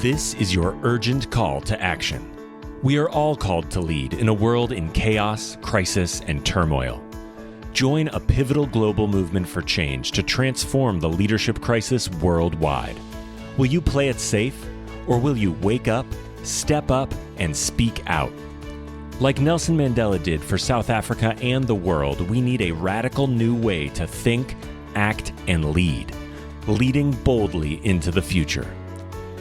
This is your urgent call to action. We are all called to lead in a world in chaos, crisis, and turmoil. Join a pivotal global movement for change to transform the leadership crisis worldwide. Will you play it safe, or will you wake up, step up, and speak out? Like Nelson Mandela did for South Africa and the world, we need a radical new way to think, act, and lead, leading boldly into the future.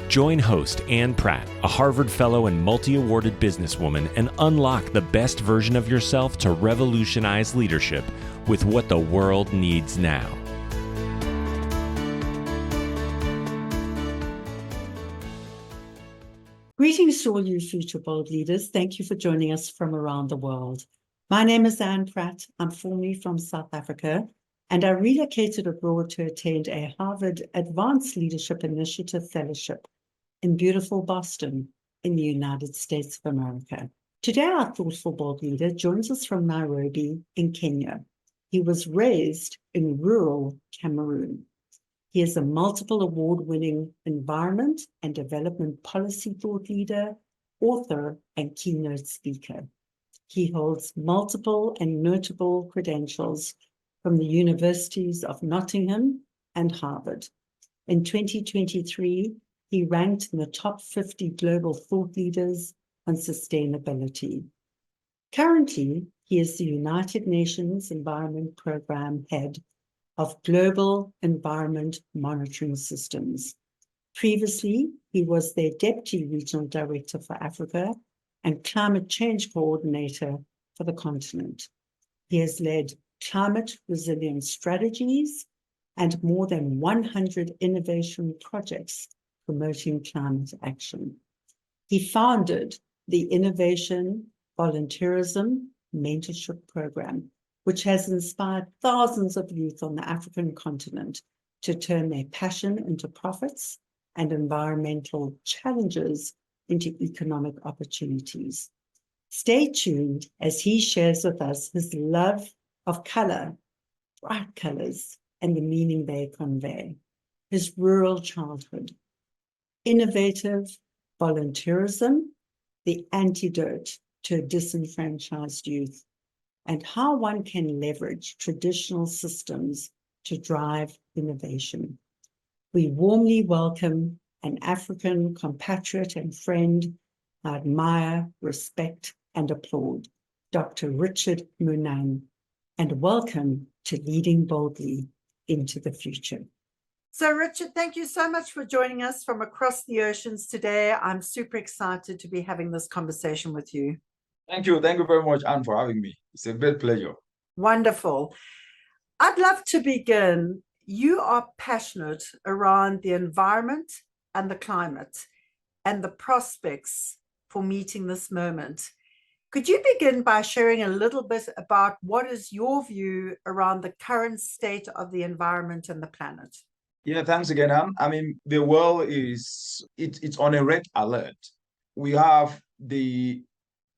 Join host Ann Pratt, a Harvard Fellow and multi-awarded businesswoman, and unlock the best version of yourself to revolutionize leadership with what the world needs now. Greetings to all you future bold leaders. Thank you for joining us from around the world. My name is Ann Pratt. I'm formerly from South Africa, and I relocated abroad to attend a Harvard Advanced Leadership Initiative Fellowship in beautiful Boston in the United States of America. Today, our thoughtful bold leader joins us from Nairobi in Kenya. He was raised in rural Cameroon. He is a multiple award-winning environment and development policy thought leader, author, and keynote speaker. He holds multiple and notable credentials from the universities of Nottingham and Harvard. In 2023, he ranked in the top 50 global thought leaders on sustainability. Currently, he is the United Nations Environment Program Head of Global Environment Monitoring Systems. Previously, he was their Deputy Regional Director for Africa and Climate Change Coordinator for the continent. He has led climate resilience strategies and more than 100 innovation projects promoting climate action. He founded the Innovation Volunteerism Mentorship Program, which has inspired thousands of youth on the African continent to turn their passion into profits and environmental challenges into economic opportunities. Stay tuned as he shares with us his love of color, bright colors, and the meaning they convey, his rural childhood, innovative volunteerism, the antidote to disenfranchised youth, and how one can leverage traditional systems to drive innovation. We warmly welcome an African compatriot and friend I admire, respect, and applaud, Dr. Richard Munang, and welcome to Leading Boldly into the Future. So, Richard, thank you so much for joining us from across the oceans today. I'm super excited to be having this conversation with you. Thank you. Thank you very much, Anne, for having me. It's a great pleasure. Wonderful. I'd love to begin. You are passionate around the environment and the climate and the prospects for meeting this moment. Could you begin by sharing a little bit about what is your view around the current state of the environment and the planet? Yeah, thanks again, Anne. I mean, the world is it's on a red alert. We have the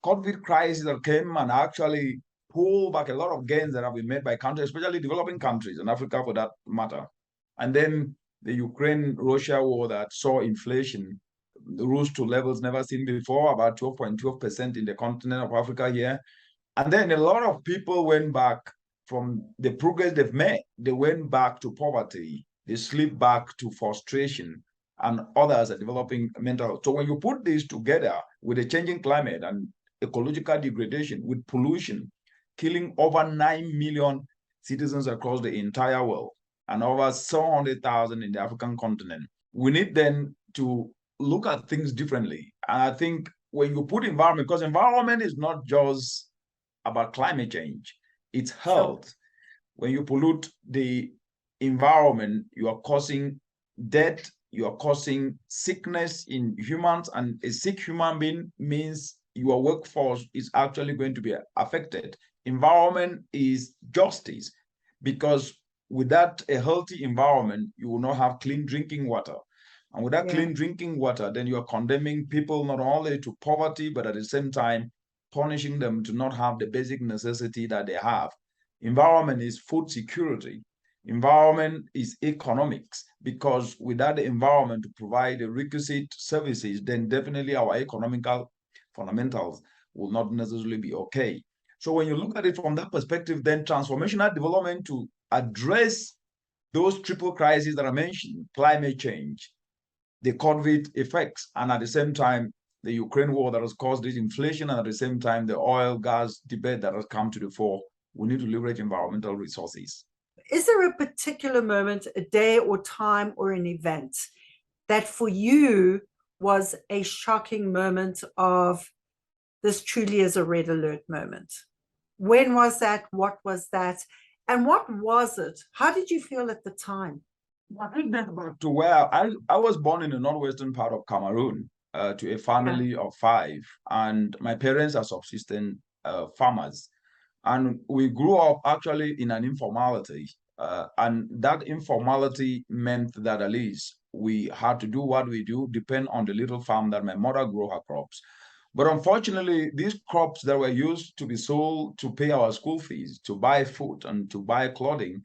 COVID crisis that came and actually pulled back a lot of gains that have been made by countries, especially developing countries and Africa for that matter. And then the Ukraine-Russia war that saw inflation rose to levels never seen before, about 12.12% in the continent of Africa here. And then a lot of people went back from the progress they've made. They went back to poverty. They slipped back to frustration, and others are developing mental health. So when you put this together with a changing climate and ecological degradation, with pollution, killing over 9 million citizens across the entire world, and over 700,000 in the African continent, we need then to look at things differently. And I think when you put environment, because environment is not just about climate change, it's health. Sure. When you pollute the environment, you are causing death, you are causing sickness in humans, and a sick human being means your workforce is actually going to be affected. Environment is justice, because without a healthy environment, you will not have clean drinking water. And without clean drinking water, then you are condemning people not only to poverty, but at the same time, punishing them to not have the basic necessity that they have. Environment is food security. Environment is economics, because without the environment to provide the requisite services, then definitely our economical fundamentals will not necessarily be okay. So when you look at it from that perspective, then transformational development to address those triple crises that I mentioned, climate change, the COVID effects, and at the same time, the Ukraine war that has caused this inflation, and at the same time, the oil, gas debate that has come to the fore, we need to leverage environmental resources. Is there a particular moment, a day or time or an event that for you was a shocking moment of this truly is a red alert moment? When was that? What was that? And what was it? How did you feel at the time? I think that back to where I was born in the northwestern part of Cameroon to a family of 5, and my parents are subsistence farmers. And we grew up actually in an informality. And that informality meant that at least we had to do what we do, depend on the little farm that my mother grew her crops. But unfortunately, these crops that were used to be sold to pay our school fees, to buy food and to buy clothing,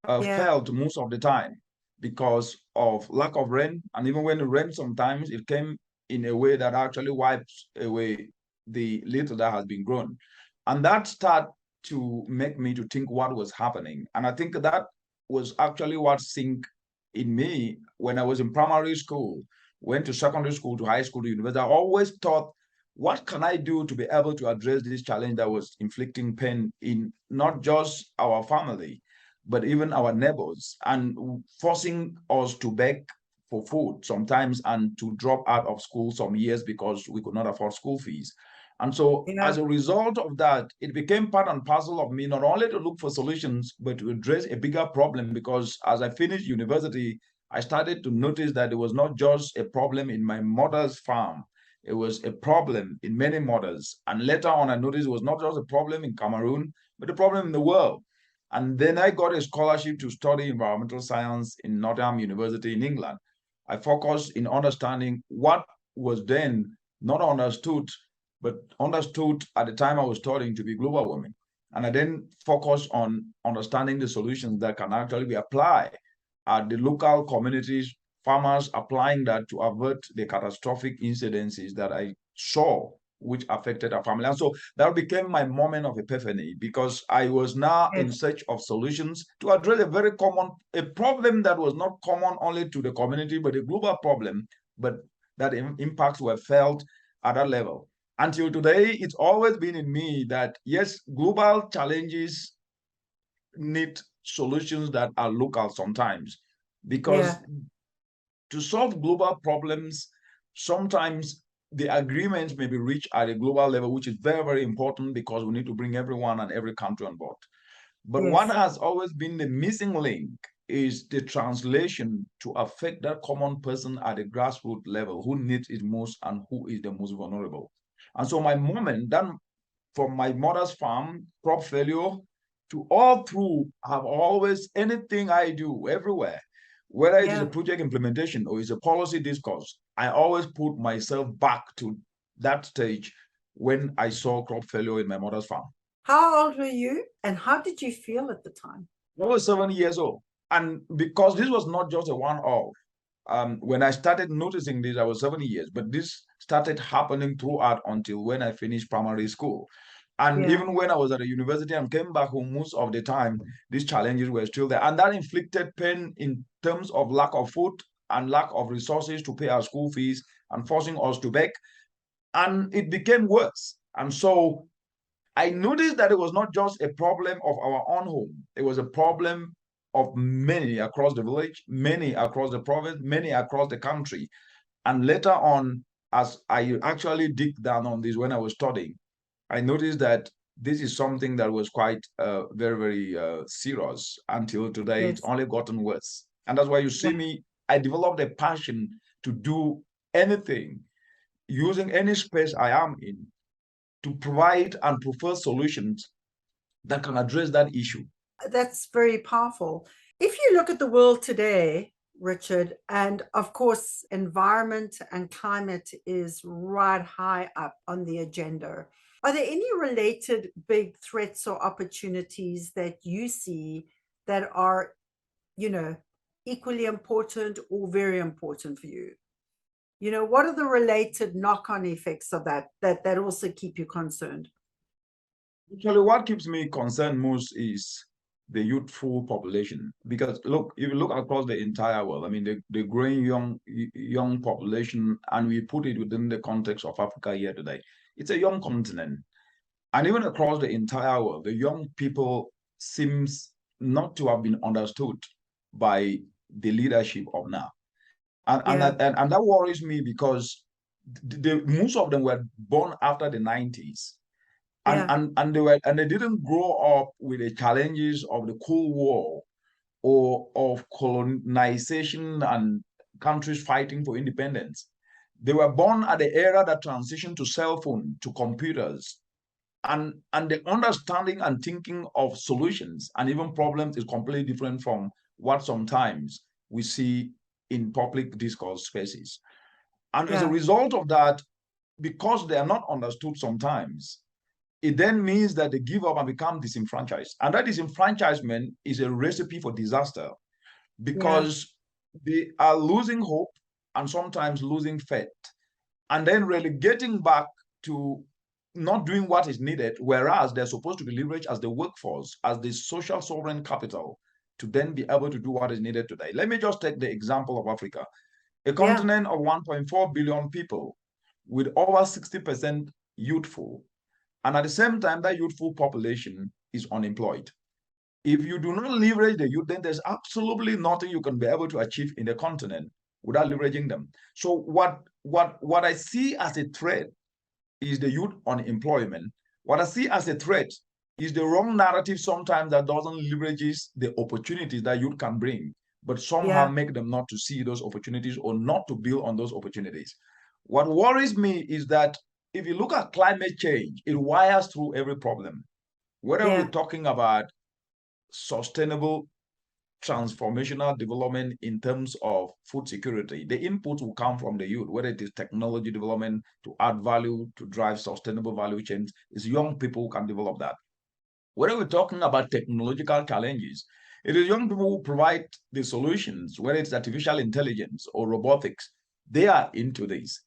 failed most of the time because of lack of rain. And even when it rained, sometimes it came in a way that actually wipes away the little that has been grown. And that started to make me to think what was happening. And I think that was actually what sank in me when I was in primary school, went to secondary school, to high school, to university. I always thought, what can I do to be able to address this challenge that was inflicting pain in not just our family, but even our neighbors, and forcing us to beg for food sometimes and to drop out of school some years because we could not afford school fees. And so as a result of that, it became part and parcel of me not only to look for solutions, but to address a bigger problem. Because as I finished university, I started to notice that it was not just a problem in my mother's farm. It was a problem in many mothers. And later on, I noticed it was not just a problem in Cameroon, but a problem in the world. And then I got a scholarship to study environmental science in Nottingham University in England. I focused in understanding what was then not understood, but understood at the time I was studying to be global warming. And I then focused on understanding the solutions that can actually be applied at the local communities, farmers applying that to avert the catastrophic incidences that I saw, which affected our family. And so that became my moment of epiphany, because I was now in search of solutions to address a problem that was not common only to the community, but a global problem, but that impacts were felt at that level. Until today, it's always been in me that, yes, global challenges need solutions that are local sometimes, because to solve global problems, sometimes the agreements may be reached at a global level, which is very, very important, because we need to bring everyone and every country on board. But what has always been the missing link is the translation to affect that common person at a grassroots level, who needs it most and who is the most vulnerable. And so my moment, then from my mother's farm, crop failure, to all through, have always, anything I do, everywhere, whether it is a project implementation or it's a policy discourse, I always put myself back to that stage when I saw crop failure in my mother's farm. How old were you and how did you feel at the time? I was 7 years old. And because this was not just a one-off, when I started noticing this, I was 7 years, but this started happening throughout until when I finished primary school. And even when I was at the university and came back home, most of the time, these challenges were still there. And that inflicted pain in terms of lack of food and lack of resources to pay our school fees and forcing us to beg. And it became worse. And so I noticed that it was not just a problem of our own home. It was a problem of many across the village, many across the province, many across the country. And later on, as I actually dig down on this when I was studying, I noticed that this is something that was quite very, very serious. Until today. It's only gotten worse. And that's why you see me, I developed a passion to do anything, using any space I am in, to provide and prefer solutions that can address that issue. That's very powerful. If you look at the world today, Richard, and of course, environment and climate is right high up on the agenda. Are there any related big threats or opportunities that you see that are equally important or very important for you? What are the related knock-on effects of that also keep you concerned? Actually, what keeps me concerned most is the youthful population. Because look, if you look across the entire world, I mean, the growing young population, and we put it within the context of Africa here today, it's a young continent. And even across the entire world, the young people seems not to have been understood by the leadership of now. And that worries me, because most of them were born after the 90s. And they didn't grow up with the challenges of the Cold War or of colonization and countries fighting for independence. They were born at the era that transitioned to cell phone, to computers, and the understanding and thinking of solutions and even problems is completely different from what sometimes we see in public discourse spaces. And as a result of that, because they are not understood sometimes, it then means that they give up and become disenfranchised. And that disenfranchisement is a recipe for disaster, because they are losing hope and sometimes losing faith, and then relegating back to not doing what is needed, whereas they're supposed to be leveraged as the workforce, as the social sovereign capital, to then be able to do what is needed today. Let me just take the example of Africa, a continent of 1.4 billion people with over 60% youthful. And at the same time, that youthful population is unemployed. If you do not leverage the youth, then there's absolutely nothing you can be able to achieve in the continent without leveraging them. So what I see as a threat is the youth unemployment. What I see as a threat is the wrong narrative sometimes that doesn't leverages the opportunities that youth can bring, but somehow make them not to see those opportunities or not to build on those opportunities. What worries me is that if you look at climate change, it wires through every problem. Whether we're talking about sustainable transformational development in terms of food security, the input will come from the youth, whether it is technology development to add value, to drive sustainable value chains, it's young people who can develop that. Whether we're talking about technological challenges, it is young people who provide the solutions, whether it's artificial intelligence or robotics, they are into this.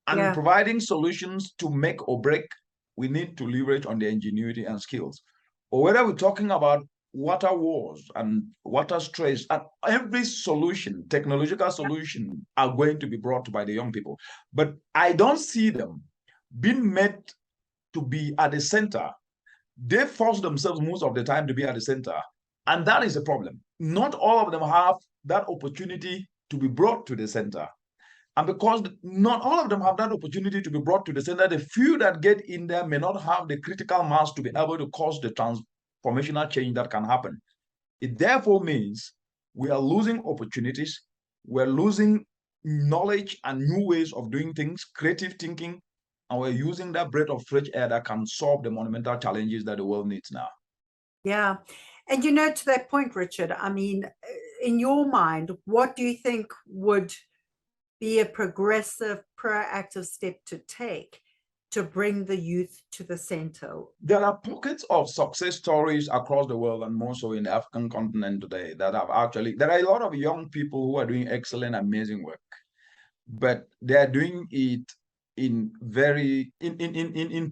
And providing solutions to make or break, we need to leverage on the ingenuity and skills. Or whether we're talking about water wars and water stress, and every solution, technological solution, are going to be brought by the young people. But I don't see them being made to be at the center. They force themselves most of the time to be at the center. And that is a problem. Not all of them have that opportunity to be brought to the center. And because not all of them have that opportunity to be brought to the center, the few that get in there may not have the critical mass to be able to cause the transformational change that can happen. It therefore means we are losing opportunities, we're losing knowledge and new ways of doing things, creative thinking, and we're using that breath of fresh air that can solve the monumental challenges that the world needs now. Yeah. And to that point, Richard, I mean, in your mind, what do you think would be a progressive, proactive step to take to bring the youth to the center? There are pockets of success stories across the world, and more so in the African continent today, that have actually, there are a lot of young people who are doing excellent, amazing work, but they are doing it in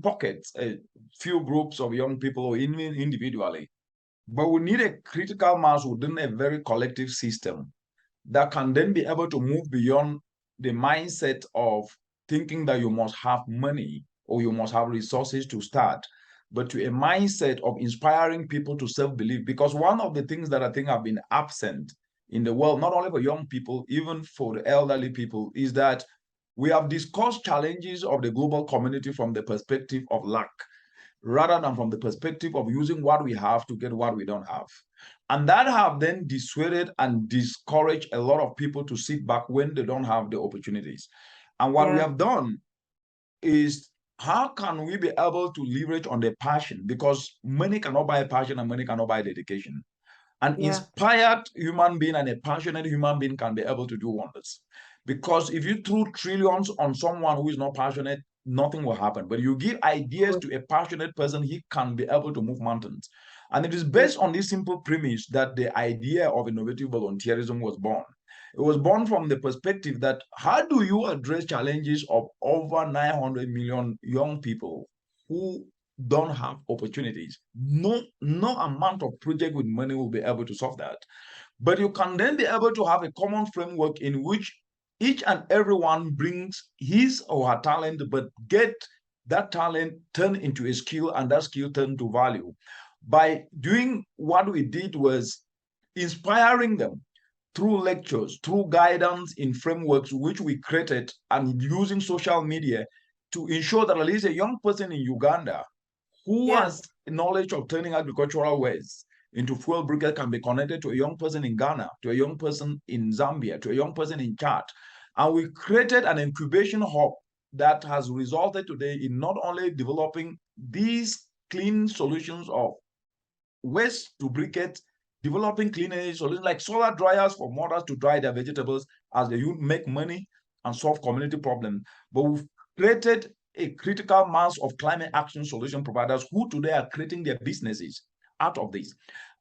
pockets, a few groups of young people or even individually. But we need a critical mass within a very collective system that can then be able to move beyond the mindset of thinking that you must have money or you must have resources to start, but to a mindset of inspiring people to self-believe. Because one of the things that I think have been absent in the world, not only for young people, even for the elderly people, is that we have discussed challenges of the global community from the perspective of lack, rather than from the perspective of using what we have to get what we don't have. And that have then dissuaded and discouraged a lot of people to sit back when they don't have the opportunities. And what we have done is, how can we be able to leverage on the passion? Because money cannot buy passion and money cannot buy dedication. An inspired human being and a passionate human being can be able to do wonders. Because if you throw trillions on someone who is not passionate, nothing will happen. But you give ideas to a passionate person, he can be able to move mountains. And it is based on this simple premise that the idea of innovative volunteerism was born. It was born from the perspective that how do you address challenges of over 900 million young people who don't have opportunities? No amount of project with money will be able to solve that. But you can then be able to have a common framework in which each and everyone brings his or her talent, but get that talent turned into a skill and that skill turned to value. By doing what we did was inspiring them through lectures, through guidance in frameworks which we created, and using social media to ensure that at least a young person in Uganda who has knowledge of turning agricultural waste into fuel briquette can be connected to a young person in Ghana, to a young person in Zambia, to a young person in Chad. And we created an incubation hub that has resulted today in not only developing these clean solutions of waste to briquette, developing clean energy solutions like solar dryers for mothers to dry their vegetables as they make money and solve community problems. But we've created a critical mass of climate action solution providers who today are creating their businesses out of this.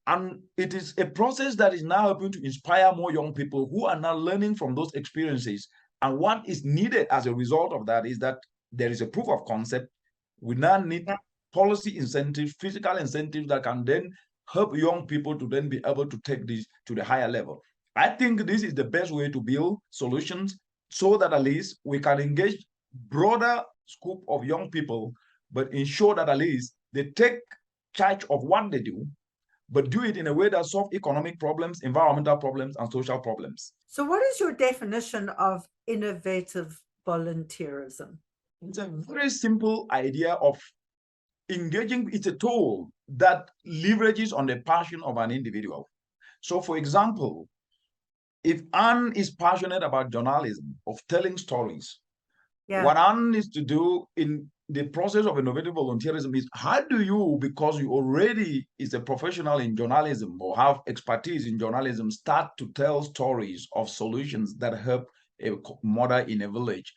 And it is a process that is now helping to inspire more young people who are now learning from those experiences. And what is needed as a result of that is that there is a proof of concept. We now need policy incentives, physical incentives that can then help young people to then be able to take this to the higher level. I think this is the best way to build solutions so that at least we can engage broader scope of young people, but ensure that at least they take charge of what they do, but do it in a way that solves economic problems, environmental problems, and social problems. So what is your definition of innovative volunteerism? It's a very simple idea of engaging. It's a tool that leverages on the passion of an individual. So for example, if Anne is passionate about journalism, of telling stories, what Anne needs to do in the process of innovative volunteerism is how do you, because you already is a professional in journalism or have expertise in journalism, start to tell stories of solutions that help a mother in a village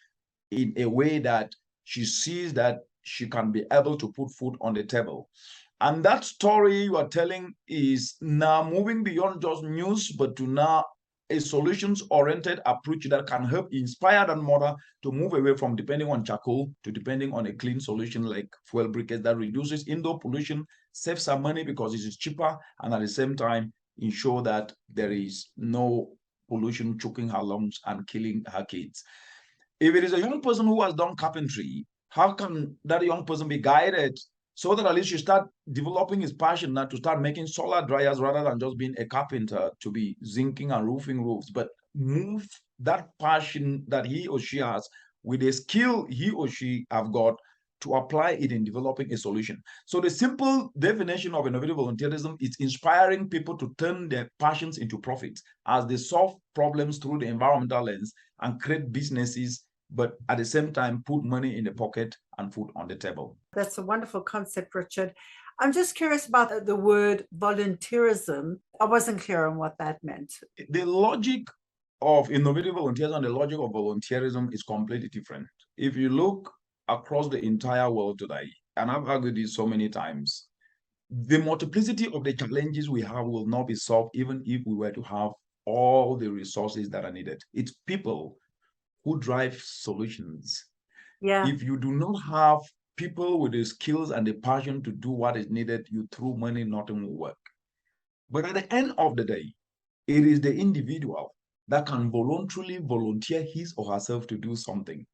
in a way that she sees that she can be able to put food on the table. And that story you are telling is now moving beyond just news, but to now a solutions-oriented approach that can help inspire that mother to move away from depending on charcoal to depending on a clean solution like fuel briquettes that reduces indoor pollution, saves some money because it is cheaper, and at the same time ensure that there is no pollution choking her lungs and killing her kids. If it is a young person who has done carpentry, how can that young person be guided so that at least you start developing his passion now to start making solar dryers rather than just being a carpenter, to be zinking and roofing roofs, but move that passion that he or she has with a skill he or she have got to apply it in developing a solution. So the simple definition of innovative volunteerism is inspiring people to turn their passions into profits as they solve problems through the environmental lens and create businesses, but at the same time put money in the pocket and food on the table. That's a wonderful concept, Richard. I'm just curious about the word volunteerism. I wasn't clear on what that meant. The logic of innovative volunteerism and the logic of volunteerism is completely different. If you look across the entire world today, and I've argued this so many times, the multiplicity of the challenges we have will not be solved even if we were to have all the resources that are needed. It's people who drive solutions. If you do not have people with the skills and the passion to do what is needed, you throw money, nothing will work. But at the end of the day, it is the individual that can voluntarily volunteer his or herself to do something.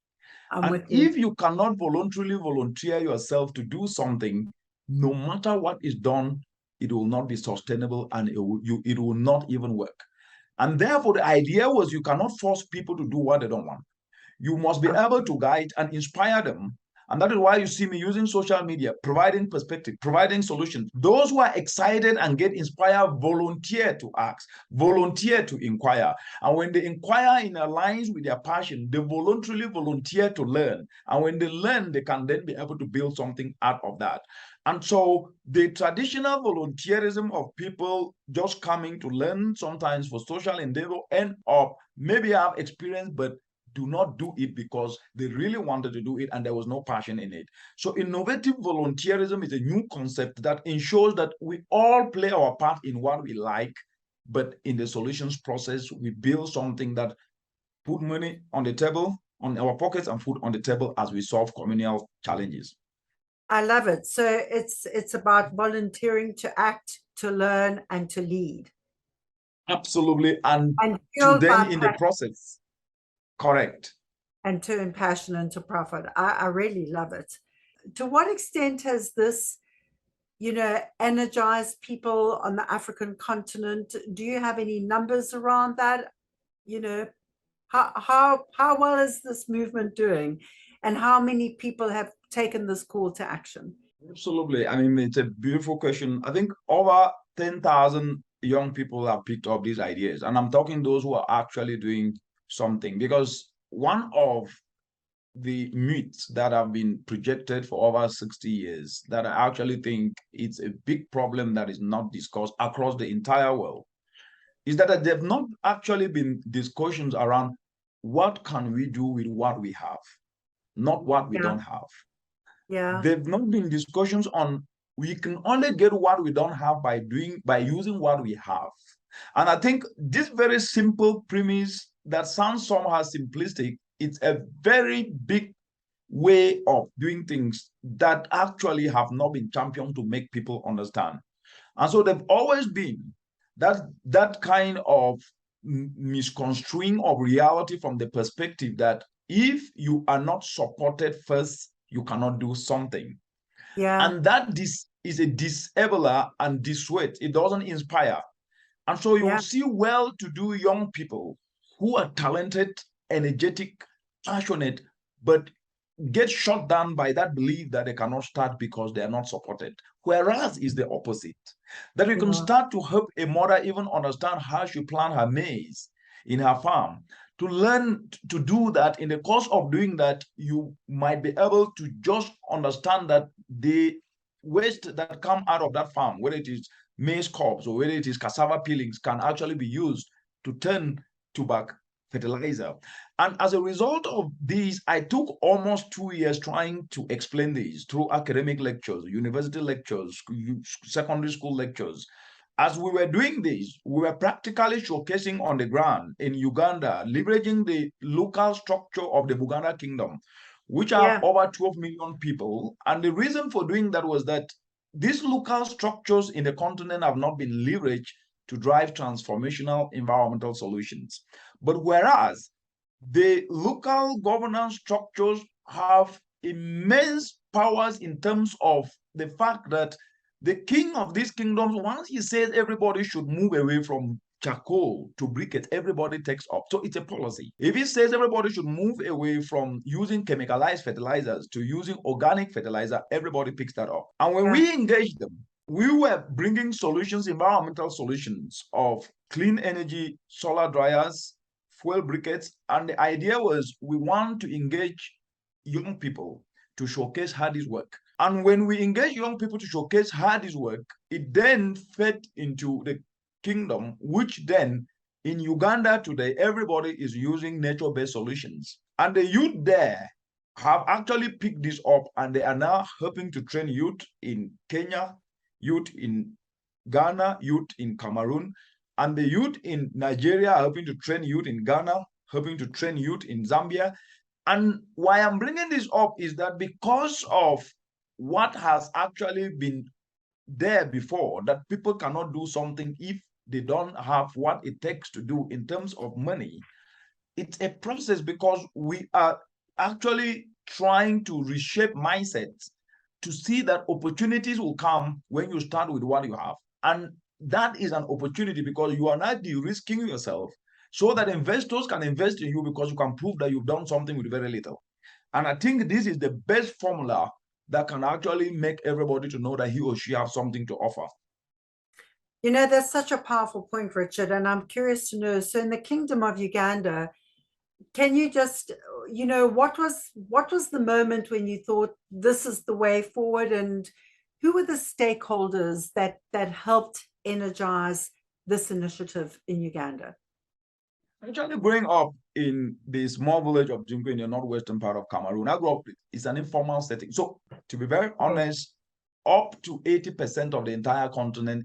And if you cannot voluntarily volunteer yourself to do something, no matter what is done, it will not be sustainable and it will not even work. And therefore, the idea was you cannot force people to do what they don't want. You must be able to guide and inspire them. And that is why you see me using social media, providing perspective, providing solutions. Those who are excited and get inspired volunteer to ask, volunteer to inquire. And when they inquire in alliance with their passion, they voluntarily volunteer to learn. And when they learn, they can then be able to build something out of that. And so the traditional volunteerism of people just coming to learn sometimes for social endeavor end up maybe have experience, but do not do it because they really wanted to do it and there was no passion in it. So innovative volunteerism is a new concept that ensures that we all play our part in what we like, but in the solutions process, we build something that put money on the table, on our pockets, and food on the table as we solve communal challenges. I love it. So it's about volunteering to act, to learn, and to lead. Absolutely. And to fueled by then in the process, correct. And turn passion into profit. I really love it. To what extent has this, energized people on the African continent? Do you have any numbers around that? How well is this movement doing, and how many people have taken this call to action? Absolutely. I mean, it's a beautiful question. I think over 10,000 young people have picked up these ideas, and I'm talking those who are actually doing something, because one of the myths that have been projected for over 60 years that I actually think it's a big problem that is not discussed across the entire world is that there have not actually been discussions around what can we do with what we have, not what we don't have. Yeah. There have not been discussions on we can only get what we don't have by using what we have. And I think this very simple premise that sounds somehow simplistic, it's a very big way of doing things that actually have not been championed to make people understand. And so they've always been that kind of misconstruing of reality from the perspective that if you are not supported first, you cannot do something. Yeah. And that this is a disabler and dissuade. It doesn't inspire. And so you will see well-to-do young people who are talented, energetic, passionate, but get shut down by that belief that they cannot start because they are not supported. Whereas is the opposite. That you can start to help a mother even understand how she plant her maize in her farm. To learn to do that, in the course of doing that, you might be able to just understand that the waste that come out of that farm, whether it is maize cobs or whether it is cassava peelings, can actually be used to turn to back fertilizer. And as a result of these, I took almost 2 years trying to explain these through academic lectures, university lectures, secondary school lectures. As we were doing this, we were practically showcasing on the ground in Uganda, leveraging the local structure of the Buganda kingdom, which have over 12 million people. And the reason for doing that was that these local structures in the continent have not been leveraged to drive transformational environmental solutions. But whereas the local governance structures have immense powers in terms of the fact that the king of these kingdoms, once he says everybody should move away from charcoal to briquette, everybody takes up. So it's a policy. If he says everybody should move away from using chemicalized fertilizers to using organic fertilizer, everybody picks that up. And when we engage them, we were bringing solutions, environmental solutions of clean energy, solar dryers, fuel briquettes. And the idea was we want to engage young people to showcase how this works. And when we engage young people to showcase how this work, it then fed into the kingdom, which then in Uganda today, everybody is using nature-based solutions. And the youth there have actually picked this up, and they are now helping to train youth in Kenya, youth in Ghana, youth in Cameroon, and the youth in Nigeria are helping to train youth in Ghana, helping to train youth in Zambia. And why I'm bringing this up is that because of what has actually been there before, that people cannot do something if they don't have what it takes to do in terms of money. It's a process because we are actually trying to reshape mindsets to see that opportunities will come when you start with what you have. And that is an opportunity because you are not de-risking yourself so that investors can invest in you because you can prove that you've done something with very little. And I think this is the best formula that can actually make everybody to know that he or she has something to offer. That's such a powerful point, Richard. And I'm curious to know, so in the Kingdom of Uganda, can you just, what was the moment when you thought this is the way forward, and who were the stakeholders that helped energize this initiative in Uganda? Actually, growing up in the small village of Jinko in the northwestern part of Cameroon. I grew up, it's an informal setting. So to be very honest, up to 80% of the entire continent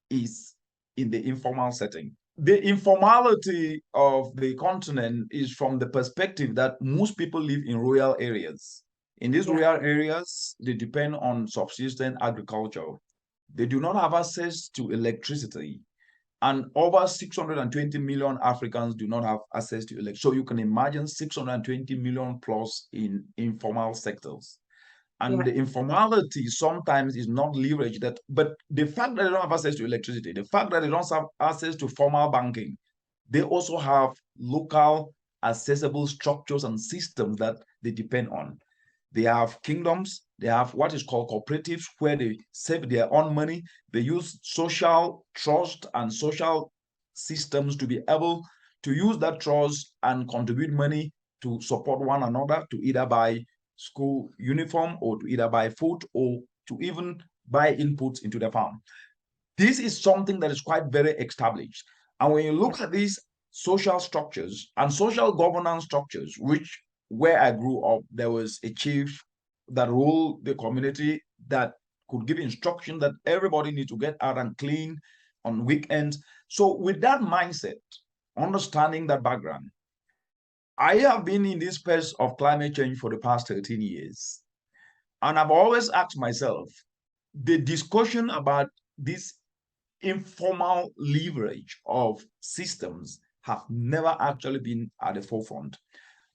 is in the informal setting. The informality of the continent is from the perspective that most people live in rural areas. In these rural areas, they depend on subsistence agriculture. They do not have access to electricity. And over 620 million Africans do not have access to electricity. So you can imagine 620 million plus in informal sectors. And the informality sometimes is not leveraged, but the fact that they don't have access to electricity, the fact that they don't have access to formal banking, they also have local accessible structures and systems that they depend on. They have kingdoms, they have what is called cooperatives, where they save their own money. They use social trust and social systems to be able to use that trust and contribute money to support one another, to either buy school uniform or to either buy food or to even buy inputs into the farm. This is something that is quite very established. And when you look at these social structures and social governance structures, which where I grew up, there was a chief that ruled the community that could give instruction that everybody needs to get out and clean on weekends. So with that mindset, understanding that background, I have been in this space of climate change for the past 13 years. And I've always asked myself, the discussion about this informal leverage of systems have never actually been at the forefront.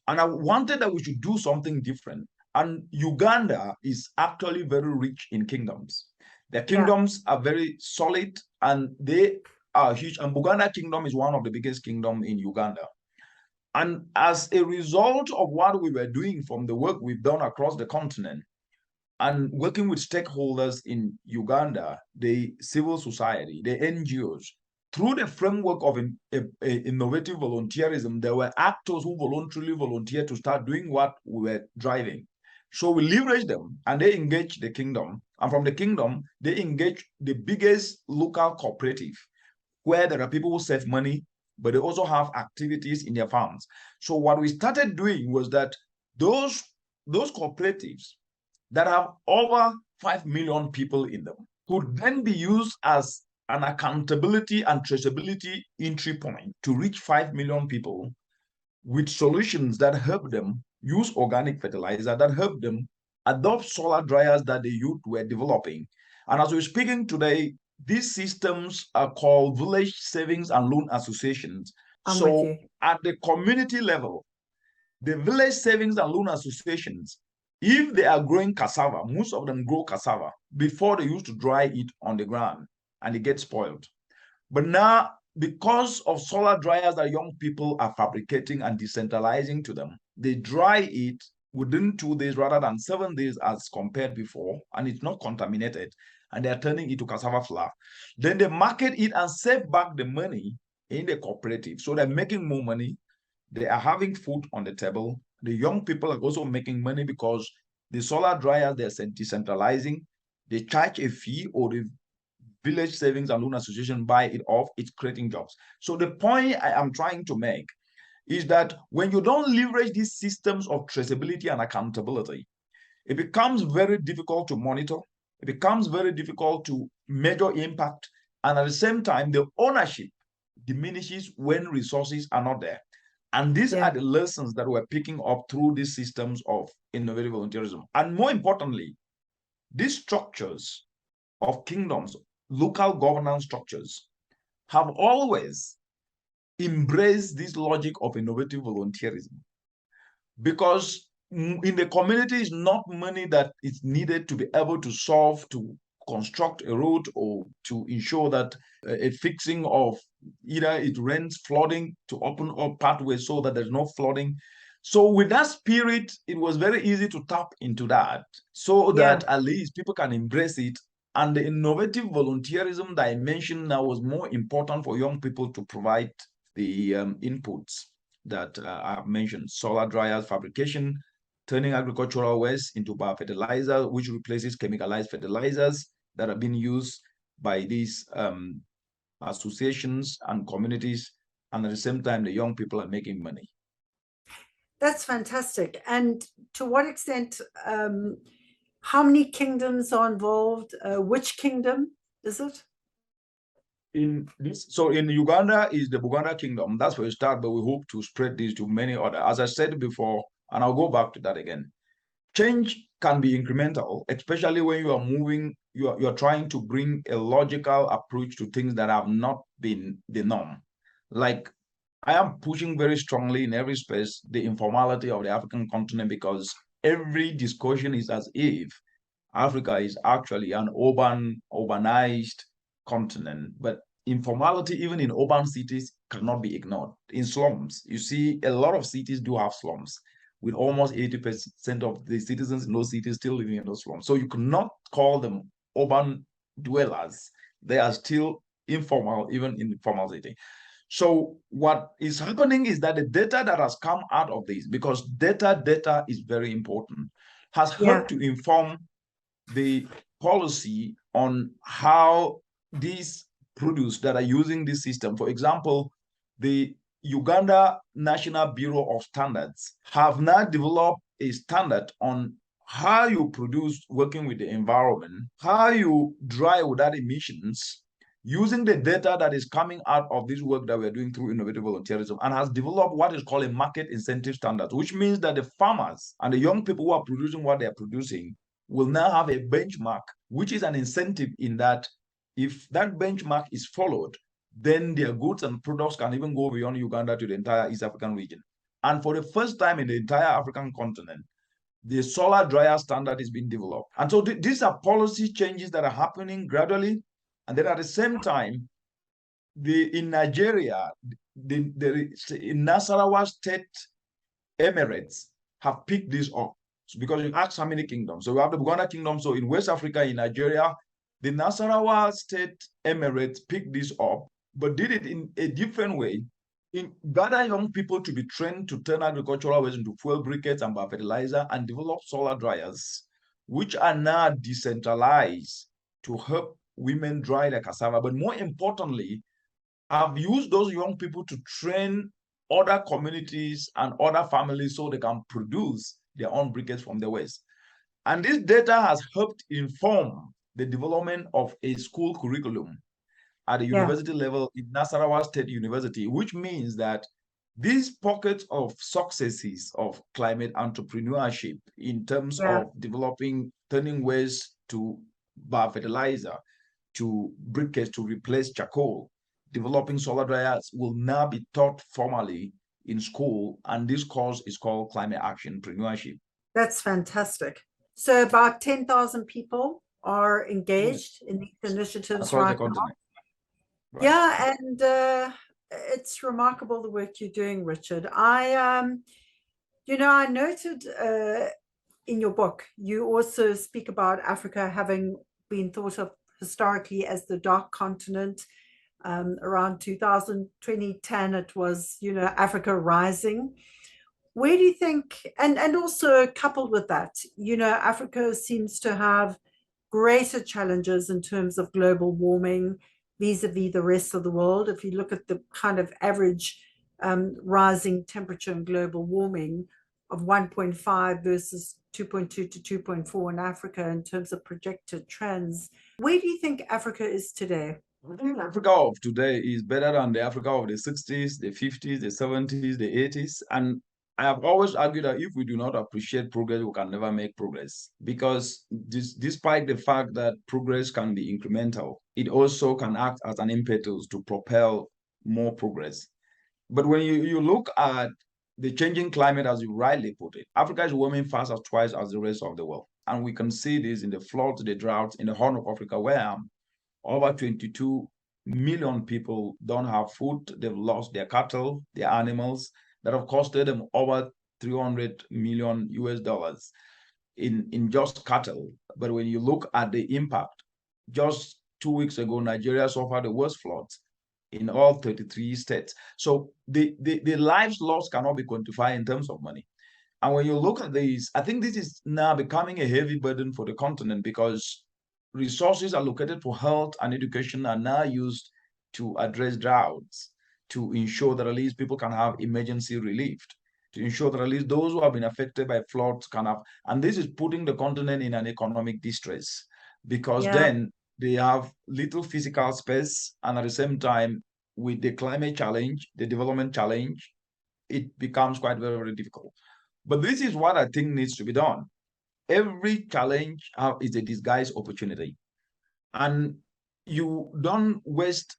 And I wanted that we should do something different. And Uganda is actually very rich in kingdoms. The kingdoms are very solid and they are huge. And Buganda Kingdom is one of the biggest kingdoms in Uganda. And as a result of what we were doing from the work we've done across the continent and working with stakeholders in Uganda, the civil society, the NGOs, through the framework of innovative volunteerism, there were actors who voluntarily volunteered to start doing what we were driving. So we leveraged them and they engaged the kingdom. And from the kingdom, they engaged the biggest local cooperative where there are people who save money, but they also have activities in their farms. So what we started doing was that those cooperatives that have over 5 million people in them could then be used as an accountability and traceability entry point to reach 5 million people with solutions that help them use organic fertilizer, that help them adopt solar dryers that the youth were developing. And as we're speaking today, these systems are called village savings and loan associations. So at the community level, the village savings and loan associations, if they are growing cassava, most of them grow cassava before they used to dry it on the ground and it gets spoiled. But now, because of solar dryers that young people are fabricating and decentralizing to them, they dry it within 2 days rather than 7 days as compared before, and it's not contaminated, and they're turning it to cassava flour. Then they market it and save back the money in the cooperative. So they're making more money. They are having food on the table. The young people are also making money because the solar dryers, they're decentralizing. They charge a fee, or the village savings and loan association buy it off. It's creating jobs. So the point I am trying to make is that when you don't leverage these systems of traceability and accountability, it becomes very difficult to monitor. It becomes very difficult to measure impact. And at the same time, the ownership diminishes when resources are not there. And these are the lessons that we're picking up through these systems of innovative volunteerism. And more importantly, these structures of kingdoms, local governance structures, have always embraced this logic of innovative volunteerism. Because in the community is not money that is needed to be able to solve, to construct a road or to ensure that a fixing of either it rains, flooding, to open up pathways so that there's no flooding. So with that spirit, it was very easy to tap into that so that at least people can embrace it. And the innovative volunteerism that I mentioned now was more important for young people to provide the inputs that I've mentioned: solar dryers, fabrication, turning agricultural waste into biofertilizer, which replaces chemicalized fertilizers that are being used by these associations and communities. And at the same time, the young people are making money. That's fantastic. And to what extent, how many kingdoms are involved? Which kingdom is it? In this, so in Uganda is the Buganda Kingdom. That's where we start, but we hope to spread this to many other. As I said before, and I'll go back to that again. Change can be incremental, especially when you are moving, you're trying to bring a logical approach to things that have not been the norm. Like I am pushing very strongly in every space the informality of the African continent, because every discussion is as if Africa is actually an urbanized continent. But informality, even in urban cities, cannot be ignored. In slums, you see a lot of cities do have slums, with almost 80% of the citizens in those cities still living in those slums. So you cannot call them urban dwellers. They are still informal, even in the formal city. So what is happening is that the data that has come out of this, because data is very important, has helped to inform the policy on how these produce that are using this system. For example, the Uganda National Bureau of Standards have now developed a standard on how you produce working with the environment, how you dry without emissions, using the data that is coming out of this work that we're doing through innovative volunteerism, and has developed what is called a market incentive standard, which means that the farmers and the young people who are producing what they're producing will now have a benchmark, which is an incentive in that if that benchmark is followed, then their goods and products can even go beyond Uganda to the entire East African region. And for the first time in the entire African continent, the solar dryer standard is being developed. And so these are policy changes that are happening gradually. And then at the same time, in Nigeria, in Nasarawa State Emirates have picked this up. So because you asked how many kingdoms. So we have the Buganda Kingdom. So in West Africa, in Nigeria, the Nasarawa State Emirates picked this up, but did it in a different way. Gather young people to be trained to turn agricultural waste into fuel briquettes and fertilizer, and develop solar dryers, which are now decentralized to help women dry their cassava. But more importantly, I've used those young people to train other communities and other families so they can produce their own briquettes from the waste. And this data has helped inform the development of a school curriculum at the university level in Nasarawa State University, which means that these pockets of successes of climate entrepreneurship in terms of developing, turning waste to fertilizer, to briquettes to replace charcoal, developing solar dryers, will now be taught formally in school. And this course is called Climate Action Entrepreneurship. That's fantastic. So about 10,000 people are engaged in these initiatives right now. Right. Yeah, and it's remarkable the work you're doing, Richard. I noted in your book, you also speak about Africa having been thought of historically as the dark continent. Around 2010, it was, Africa rising. Where do you think, and also coupled with that, Africa seems to have greater challenges in terms of global warming vis-a-vis the rest of the world. If you look at the kind of average rising temperature and global warming of 1.5 versus 2.2 to 2.4 in Africa in terms of projected trends, where do you think Africa is today? I think Africa of today is better than the Africa of the 60s, the 50s, the 70s, the 80s. And I have always argued that if we do not appreciate progress, we can never make progress. Because despite the fact that progress can be incremental, it also can act as an impetus to propel more progress. But when you look at the changing climate, as you rightly put it, Africa is warming fast as twice as the rest of the world. And we can see this in the floods, the droughts in the Horn of Africa, where over 22 million people don't have food. They've lost their cattle, their animals, that have costed them over $300 million US in just cattle. But when you look at the impact, just 2 weeks ago, Nigeria suffered the worst floods in all 33 states. So the lives lost cannot be quantified in terms of money. And when you look at this, I think this is now becoming a heavy burden for the continent, because resources allocated for health and education are now used to address droughts, to ensure that at least people can have emergency relief. to ensure that at least those who have been affected by floods can have, and this is putting the continent in an economic distress because then they have little physical space, and at the same time, with the climate challenge, the development challenge, it becomes quite very, very difficult. But this is what I think needs to be done. Every challenge is a disguised opportunity. And you don't waste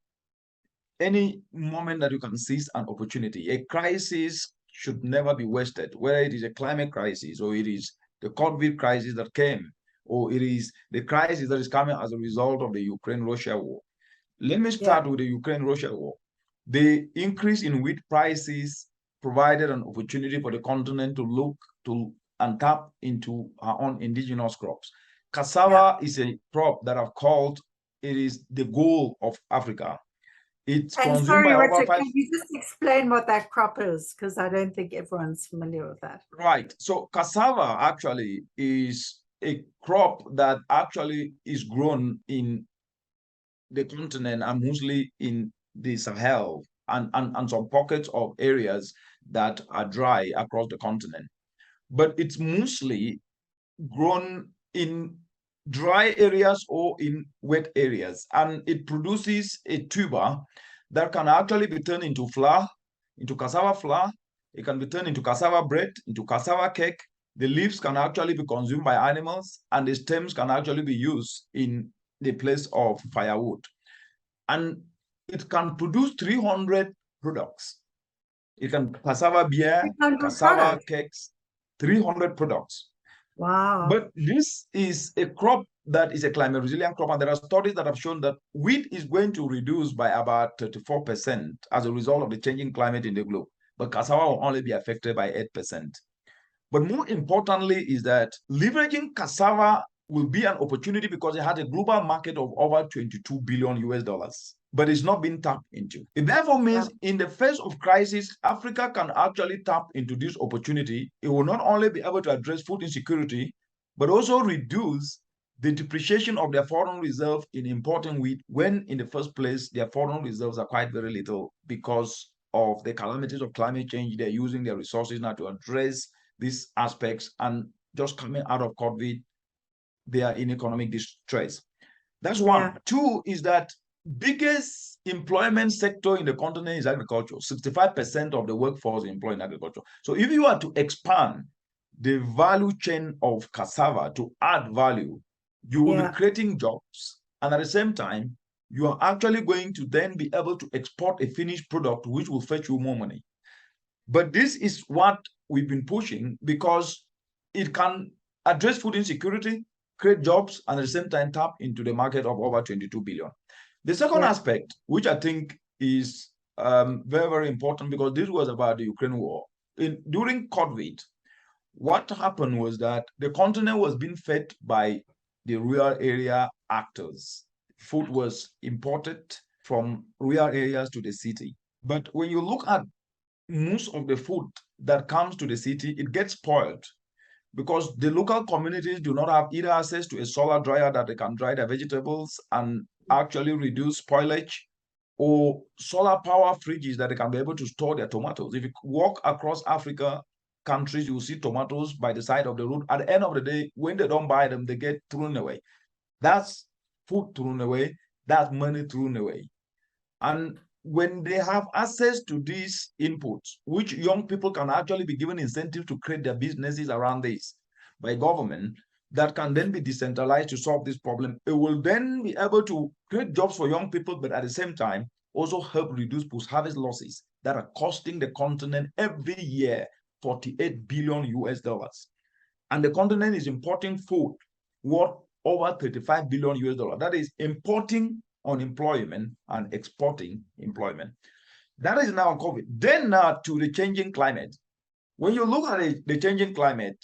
any moment that you can seize an opportunity. A crisis should never be wasted, whether it is a climate crisis or it is the COVID crisis that came, or it is the crisis that is coming as a result of the Ukraine-Russia war. Let me start with the Ukraine-Russia war. The increase in wheat prices provided an opportunity for the continent to look to and tap into our own indigenous crops. Cassava is a crop that I've called it is the gold of Africa. It's And consumed sorry, by over Richard, 5. can you just explain what that crop is? Because I don't think everyone's familiar with that. Right. So cassava actually is a crop that actually is grown in the continent and mostly in the Sahel and some pockets of areas that are dry across the continent. But it's mostly grown in dry areas or in wet areas. And it produces a tuber that can actually be turned into flour, into cassava flour. It can be turned into cassava bread, into cassava cake. The leaves can actually be consumed by animals, and the stems can actually be used in the place of firewood. And it can produce 300 products. It can cassava beer, cassava cakes, 300 products. Wow. But this is a crop that is a climate resilient crop, and there are studies that have shown that wheat is going to reduce by about 34% as a result of the changing climate in the globe, but cassava will only be affected by 8%. But more importantly is that leveraging cassava will be an opportunity because it has a global market of over 22 billion US dollars, but it's not being tapped into. It therefore means in the face of crisis, Africa can actually tap into this opportunity. It will not only be able to address food insecurity, but also reduce the depreciation of their foreign reserve in importing wheat when in the first place, their foreign reserves are quite very little because of the calamities of climate change. They're using their resources now to address these aspects, and just coming out of COVID, they are in economic distress. That's one. Two is that biggest employment sector in the continent is agriculture. 65% of the workforce is employed in agriculture. So if you are to expand the value chain of cassava to add value, you will be creating jobs. And at the same time, you are actually going to then be able to export a finished product, which will fetch you more money. But this is what we've been pushing because it can address food insecurity, create jobs, and at the same time tap into the market of over 22 billion. The second aspect, which I think is very, very important because this was about the Ukraine war. During COVID, what happened was that the continent was being fed by the rural area actors. Food was imported from rural areas to the city. But when you look at most of the food that comes to the city, it gets spoiled because the local communities do not have either access to a solar dryer that they can dry their vegetables and actually reduce spoilage, or solar power fridges that they can be able to store their tomatoes. If you walk across Africa countries, you will see tomatoes by the side of the road. At the end of the day, when they don't buy them, they get thrown away. That's food thrown away. That's money thrown away. And when they have access to these inputs, which young people can actually be given incentive to create their businesses around this by government, that can then be decentralized to solve this problem. It will then be able to create jobs for young people, but at the same time, also help reduce post-harvest losses that are costing the continent every year 48 billion US dollars. And the continent is importing food worth over 35 billion US dollars. That is importing unemployment and exporting employment. That is now COVID. Then now to the changing climate. When you look at the changing climate,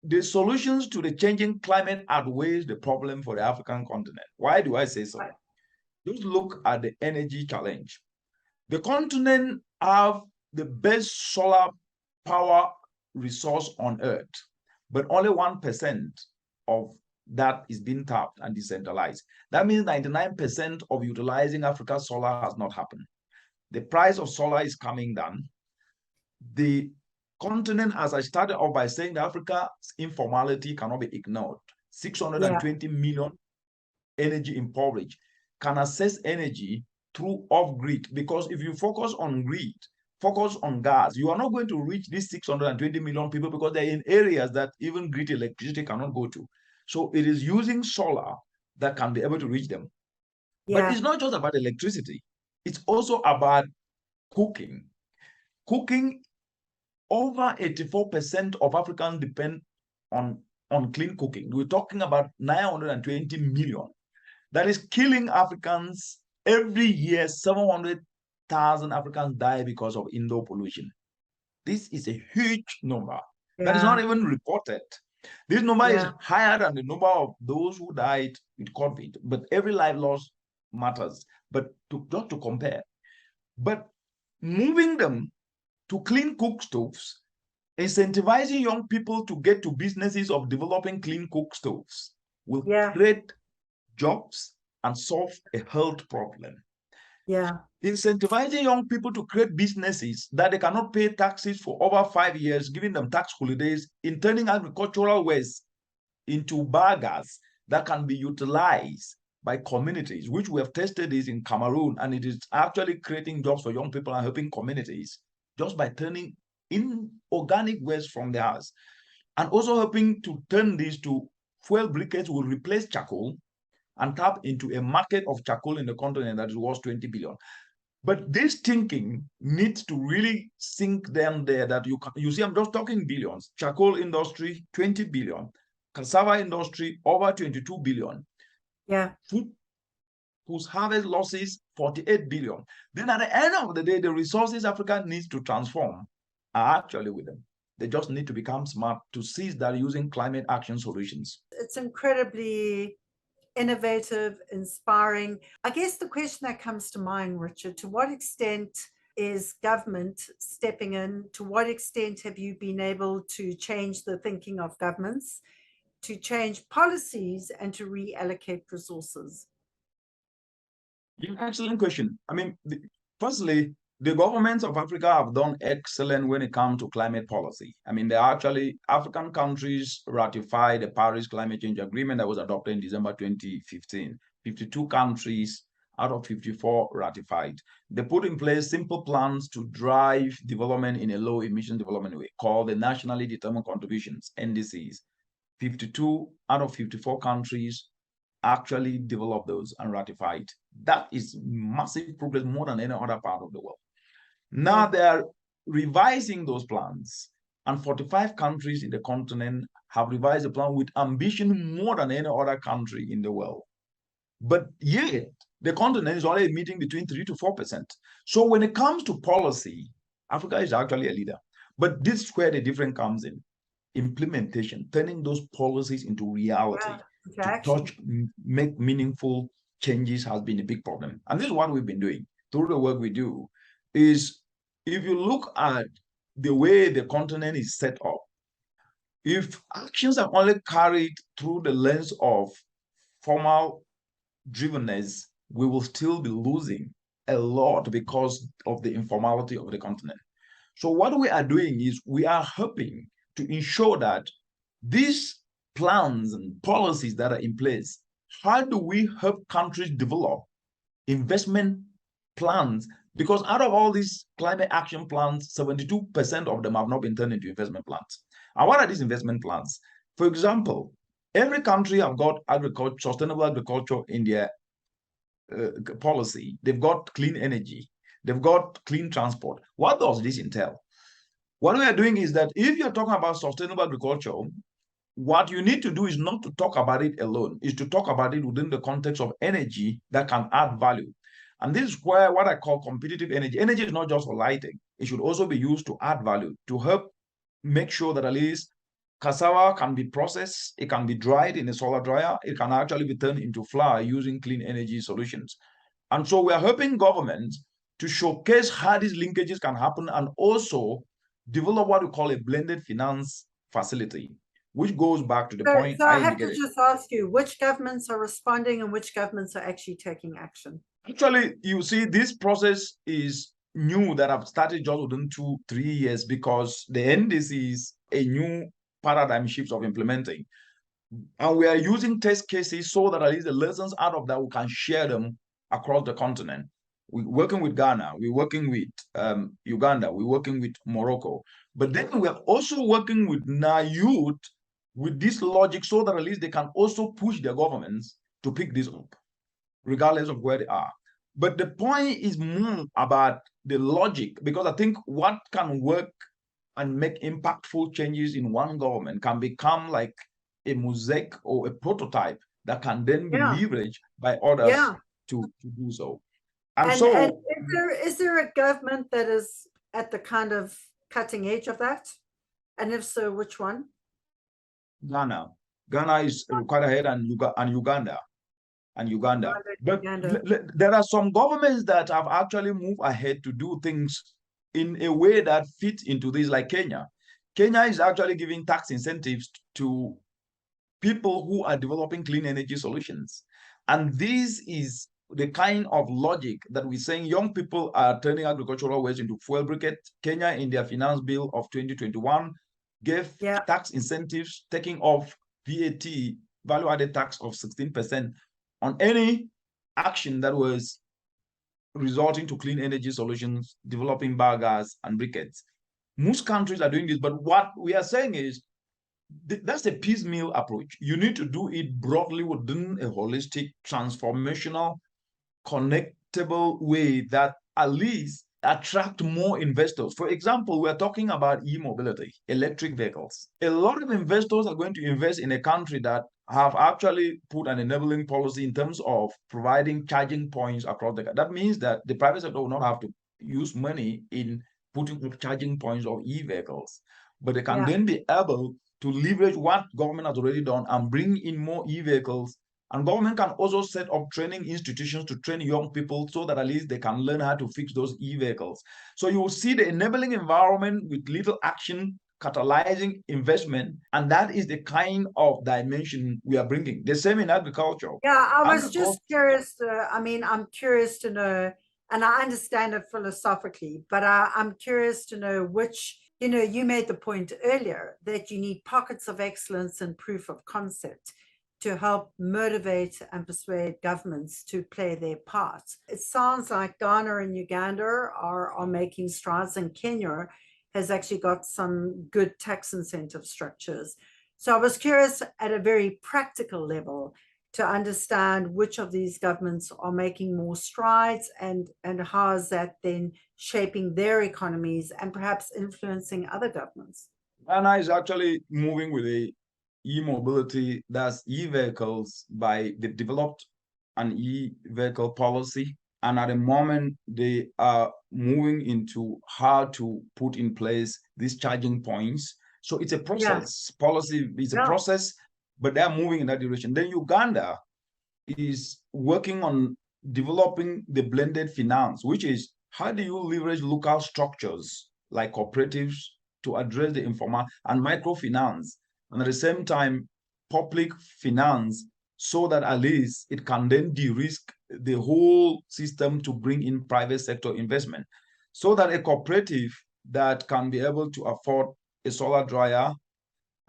the solutions to the changing climate outweighs the problem for the African continent. Why do I say so? Just look at the energy challenge. The continent have the best solar power resource on Earth, but only 1% of that is being tapped and decentralized. That means 99% of utilizing Africa's solar has not happened. The price of solar is coming down. The continent, as I started off by saying, Africa's informality cannot be ignored. 620 million energy impoverished can access energy through off-grid, because if you focus on grid, focus on gas, you are not going to reach these 620 million people because they're in areas that even grid electricity cannot go to. So it is using solar that can be able to reach them. But it's not just about electricity. It's also about cooking. Cooking, over 84% of Africans depend on clean cooking. We're talking about 920 million. That is killing Africans every year. 700,000 Africans die because of indoor pollution. This is a huge number that is not even reported. This number is higher than the number of those who died with COVID, but every life lost matters. But just to compare, but moving them to clean cook stoves, incentivizing young people to get to businesses of developing clean cook stoves will create jobs and solve a health problem. Incentivizing young people to create businesses that they cannot pay taxes for over 5 years, giving them tax holidays, in turning agricultural waste into biogas that can be utilized by communities, which we have tested this in Cameroon, and it is actually creating jobs for young people and helping communities just by turning in organic waste from their house, and also helping to turn this to fuel briquettes will replace charcoal and tap into a market of charcoal in the continent that is worth 20 billion. But this thinking needs to really sink them there, that you see, I'm just talking billions. Charcoal industry, 20 billion. Cassava industry, over 22 billion. Food whose harvest losses, 48 billion. Then at the end of the day, the resources Africa needs to transform are actually with them. They just need to become smart to seize that using climate action solutions. It's incredibly innovative, inspiring. I guess the question that comes to mind, Richard, to what extent is government stepping in? To what extent have you been able to change the thinking of governments, to change policies, and to reallocate resources? Excellent question. I mean, firstly, the governments of Africa have done excellent when it comes to climate policy. I mean, African countries ratified the Paris Climate Change Agreement that was adopted in December 2015. 52 countries out of 54 ratified. They put in place simple plans to drive development in a low emission development way called the Nationally Determined Contributions, NDCs. 52 out of 54 countries actually developed those and ratified. That is massive progress, more than any other part of the world. Now they are revising those plans, and 45 countries in the continent have revised the plan with ambition more than any other country in the world. But yet, the continent is only emitting between 3 to 4%. So when it comes to policy, Africa is actually a leader. But this is where the difference comes in. Implementation, turning those policies into reality, to make meaningful changes has been a big problem. And this is what we've been doing through the work we do. Is if you look at the way the continent is set up, if actions are only carried through the lens of formal drivenness, we will still be losing a lot because of the informality of the continent. So what we are doing is we are helping to ensure that these plans and policies that are in place, how do we help countries develop investment plans? Because out of all these climate action plans, 72% of them have not been turned into investment plans. And what are these investment plans? For example, every country have got sustainable agriculture in their policy. They've got clean energy. They've got clean transport. What does this entail? What we are doing is that if you're talking about sustainable agriculture, what you need to do is not to talk about it alone, is to talk about it within the context of energy that can add value. And this is where what I call competitive energy. Energy is not just for lighting. It should also be used to add value, to help make sure that at least cassava can be processed, it can be dried in a solar dryer, it can actually be turned into flour using clean energy solutions. And so we are helping governments to showcase how these linkages can happen, and also develop what we call a blended finance facility, which goes back to the point. So I have to just ask you, which governments are responding and which governments are actually taking action? Actually, you see, this process is new that have started just within 2-3 years, because the NDC is a new paradigm shift of implementing. And we are using test cases so that at least the lessons out of that, we can share them across the continent. We're working with Ghana, we're working with Uganda, we're working with Morocco. But then we're also working with youth with this logic so that at least they can also push their governments to pick this up, regardless of where they are. But the point is more about the logic, because I think what can work and make impactful changes in one government can become like a mosaic or a prototype that can then be leveraged by others to do so. And is there a government that is at the kind of cutting edge of that? And if so, which one? Ghana is quite ahead, and Uganda. But there are some governments that have actually moved ahead to do things in a way that fits into this, like Kenya. Kenya is actually giving tax incentives to people who are developing clean energy solutions. And this is the kind of logic that we're saying young people are turning agricultural waste into fuel briquettes. Kenya, in their finance bill of 2021, gave tax incentives, taking off VAT, value-added tax of 16% on any action that was resulting to clean energy solutions, developing biogas and briquettes. Most countries are doing this, but what we are saying is that's a piecemeal approach. You need to do it broadly within a holistic, transformational, connectable way that at least attract more investors. For example, we're talking about e-mobility, electric vehicles. A lot of investors are going to invest in a country that have actually put an enabling policy in terms of providing charging points across the country. That means that the private sector will not have to use money in putting up charging points of e-vehicles, but they can then be able to leverage what government has already done and bring in more e-vehicles. And government can also set up training institutions to train young people so that at least they can learn how to fix those e-vehicles. So you will see the enabling environment with little action catalyzing investment, and that is the kind of dimension we are bringing. The same in agriculture. Yeah, I was just curious. I'm curious to know, and I understand it philosophically, but I'm curious to know which, you made the point earlier that you need pockets of excellence and proof of concept to help motivate and persuade governments to play their part. It sounds like Ghana and Uganda are making strides, and Kenya has actually got some good tax incentive structures. So I was curious at a very practical level to understand which of these governments are making more strides, and how is that then shaping their economies and perhaps influencing other governments. Ghana is actually moving with a e-mobility, that's e-vehicles. They've developed an e-vehicle policy, and at the moment they are moving into how to put in place these charging points. So it's a process. Policy is a process, but they're moving in that direction. Then Uganda is working on developing the blended finance, which is how do you leverage local structures like cooperatives to address the informal and microfinance, and at the same time public finance, so that at least it can then de-risk the whole system to bring in private sector investment, so that a cooperative that can be able to afford a solar dryer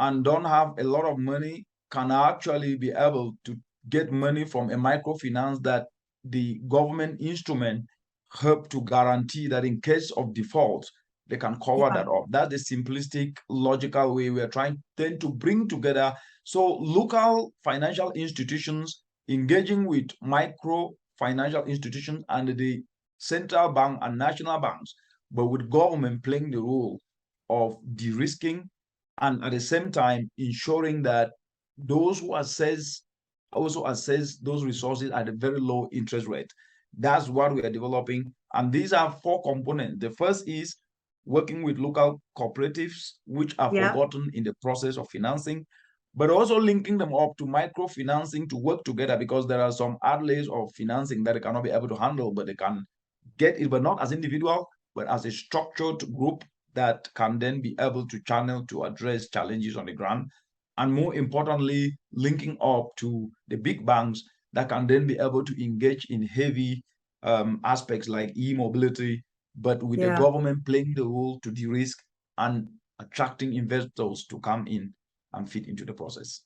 and don't have a lot of money can actually be able to get money from a microfinance that the government instrument help to guarantee that in case of default, they can cover that up. That's the simplistic, logical way we are trying then to bring together. So local financial institutions engaging with micro financial institutions and the central bank and national banks, but with government playing the role of de-risking, and at the same time ensuring that those who also assess those resources at a very low interest rate. That's what we are developing. And these are 4 components. The first is working with local cooperatives, which are forgotten in the process of financing, but also linking them up to microfinancing to work together, because there are some outlays of financing that they cannot be able to handle, but they can get it, but not as individual, but as a structured group that can then be able to channel to address challenges on the ground. And more importantly, linking up to the big banks that can then be able to engage in heavy aspects like e-mobility, but with the government playing the role to de-risk and attracting investors to come in and fit into the process.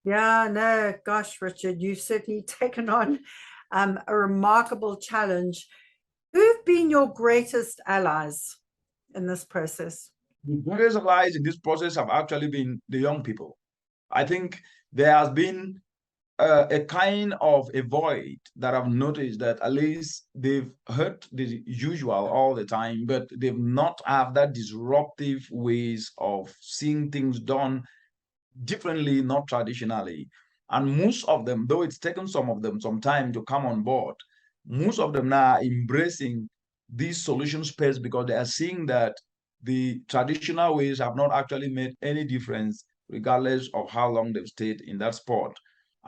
Yeah, no, gosh, Richard, you've certainly taken on a remarkable challenge. Who've been your greatest allies in this process? The greatest allies in this process have actually been the young people. I think there has been a kind of a void that I've noticed, that at least they've heard the usual all the time, but they've not have that disruptive ways of seeing things done differently, not traditionally. And most of them, though it's taken some of them some time to come on board, most of them now are embracing these solution space because they are seeing that the traditional ways have not actually made any difference, regardless of how long they've stayed in that sport.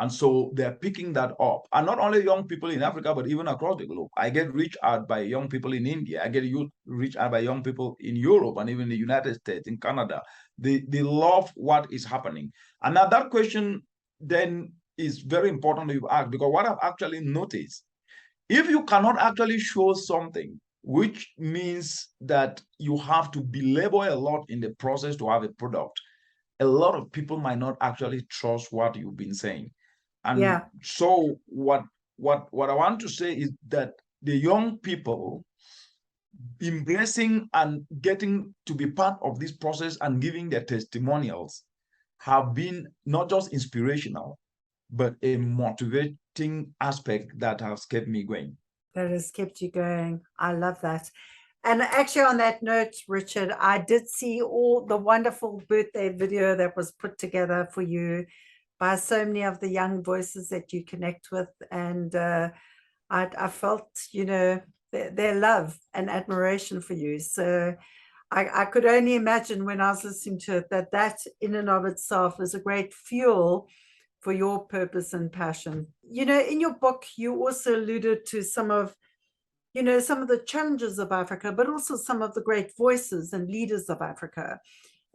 And so they're picking that up. And not only young people in Africa, but even across the globe. I get reached out by young people in India. I get reached out by young people in Europe and even the United States, in Canada. They love what is happening. And now that question then is very important to ask, because what I've actually noticed, if you cannot actually show something, which means that you have to belabor a lot in the process to have a product, a lot of people might not actually trust what you've been saying. And so what I want to say is that the young people embracing and getting to be part of this process and giving their testimonials have been not just inspirational, but a motivating aspect that has kept me going. That has kept you going. I love that. And actually, on that note, Richard, I did see all the wonderful birthday video that was put together for you by so many of the young voices that you connect with. And I felt, you know, their love and admiration for you. So I could only imagine when I was listening to it that in and of itself is a great fuel for your purpose and passion. You know, in your book, you also alluded to some of the challenges of Africa, but also some of the great voices and leaders of Africa.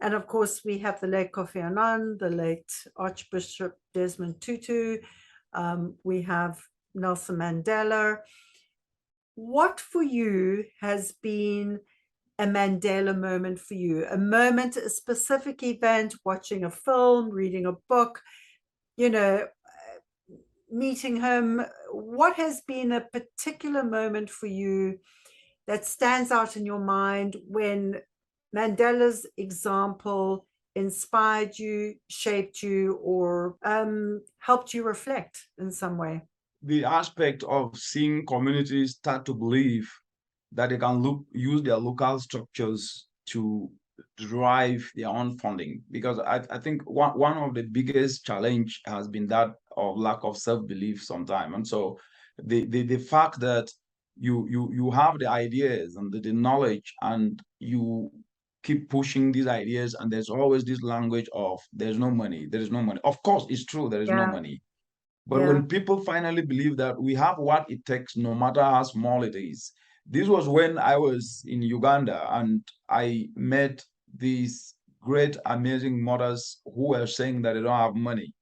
And of course, we have the late Kofi Annan, the late Archbishop Desmond Tutu. We have Nelson Mandela. What for you has been a Mandela moment for you? A moment, a specific event, watching a film, reading a book, you know, meeting him. What has been a particular moment for you that stands out in your mind when Mandela's example inspired you, shaped you, or helped you reflect in some way? The aspect of seeing communities start to believe that they can use their local structures to drive their own funding, because I think one of the biggest challenge has been that of lack of self-belief sometimes. And so the fact that you have the ideas and the knowledge, and you keep pushing these ideas, and there's always this language of there's no money, there is no money. Of course, it's true, there is no money. But when people finally believe that we have what it takes, no matter how small it is. This was when I was in Uganda, and I met these great, amazing mothers who were saying that they don't have money.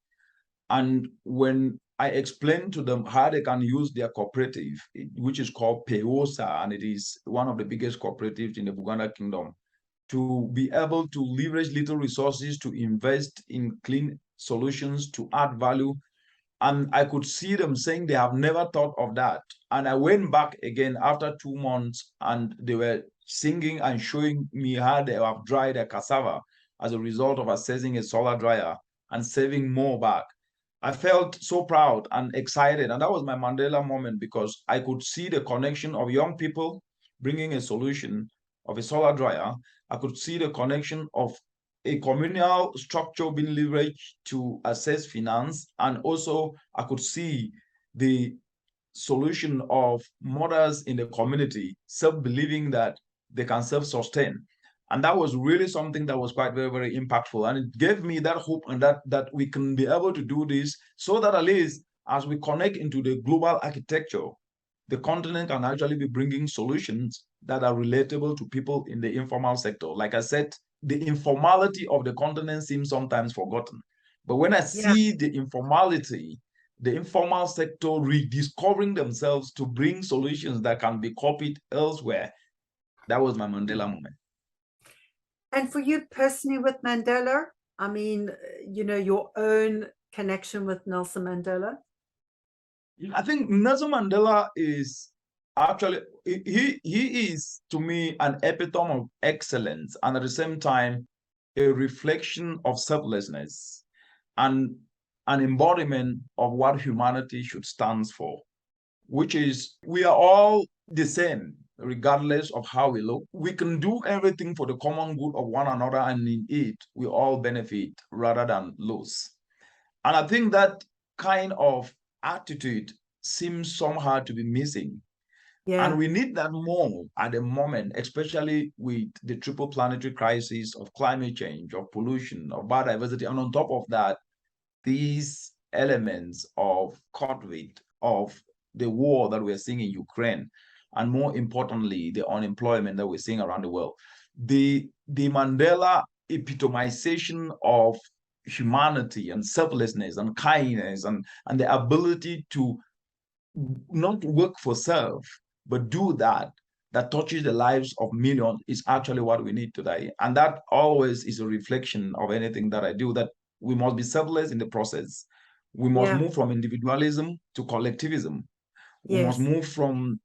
And when I explained to them how they can use their cooperative, which is called PEOSA, and it is one of the biggest cooperatives in the Buganda Kingdom, to be able to leverage little resources to invest in clean solutions to add value. And I could see them saying they have never thought of that. And I went back again after 2 months, and they were singing and showing me how they have dried their cassava as a result of accessing a solar dryer and saving more back. I felt so proud and excited. And that was my Mandela moment, because I could see the connection of young people bringing a solution of a solar dryer. I could see the connection of a communal structure being leveraged to assess finance. And also I could see the solution of mothers in the community self-believing that they can self-sustain. And that was really something that was quite very, very impactful. And it gave me that hope, and that we can be able to do this, so that at least as we connect into the global architecture, the continent can actually be bringing solutions that are relatable to people in the informal sector. Like I said, the informality of the continent seems sometimes forgotten. But when I see the informality, the informal sector rediscovering themselves to bring solutions that can be copied elsewhere, That was my Mandela moment. And for you personally with Mandela, I mean, your own connection with Nelson Mandela? I think Nelson Mandela is actually, he is to me an epitome of excellence, and at the same time a reflection of selflessness and an embodiment of what humanity should stand for, which is we are all the same regardless of how we look. We can do everything for the common good of one another, and in it we all benefit rather than lose. And I think that kind of attitude seems somehow to be missing. Yeah. And we need that more at the moment, especially with the triple planetary crisis of climate change, of pollution, of biodiversity. And on top of that, these elements of COVID, of the war that we're seeing in Ukraine, and more importantly, the unemployment that we're seeing around the world. The Mandela epitomization of humanity and selflessness and kindness and the ability to not work for self, but do that touches the lives of millions is actually what we need today. And that always is a reflection of anything that I do, that we must be selfless in the process. We must move from individualism to collectivism. We must move from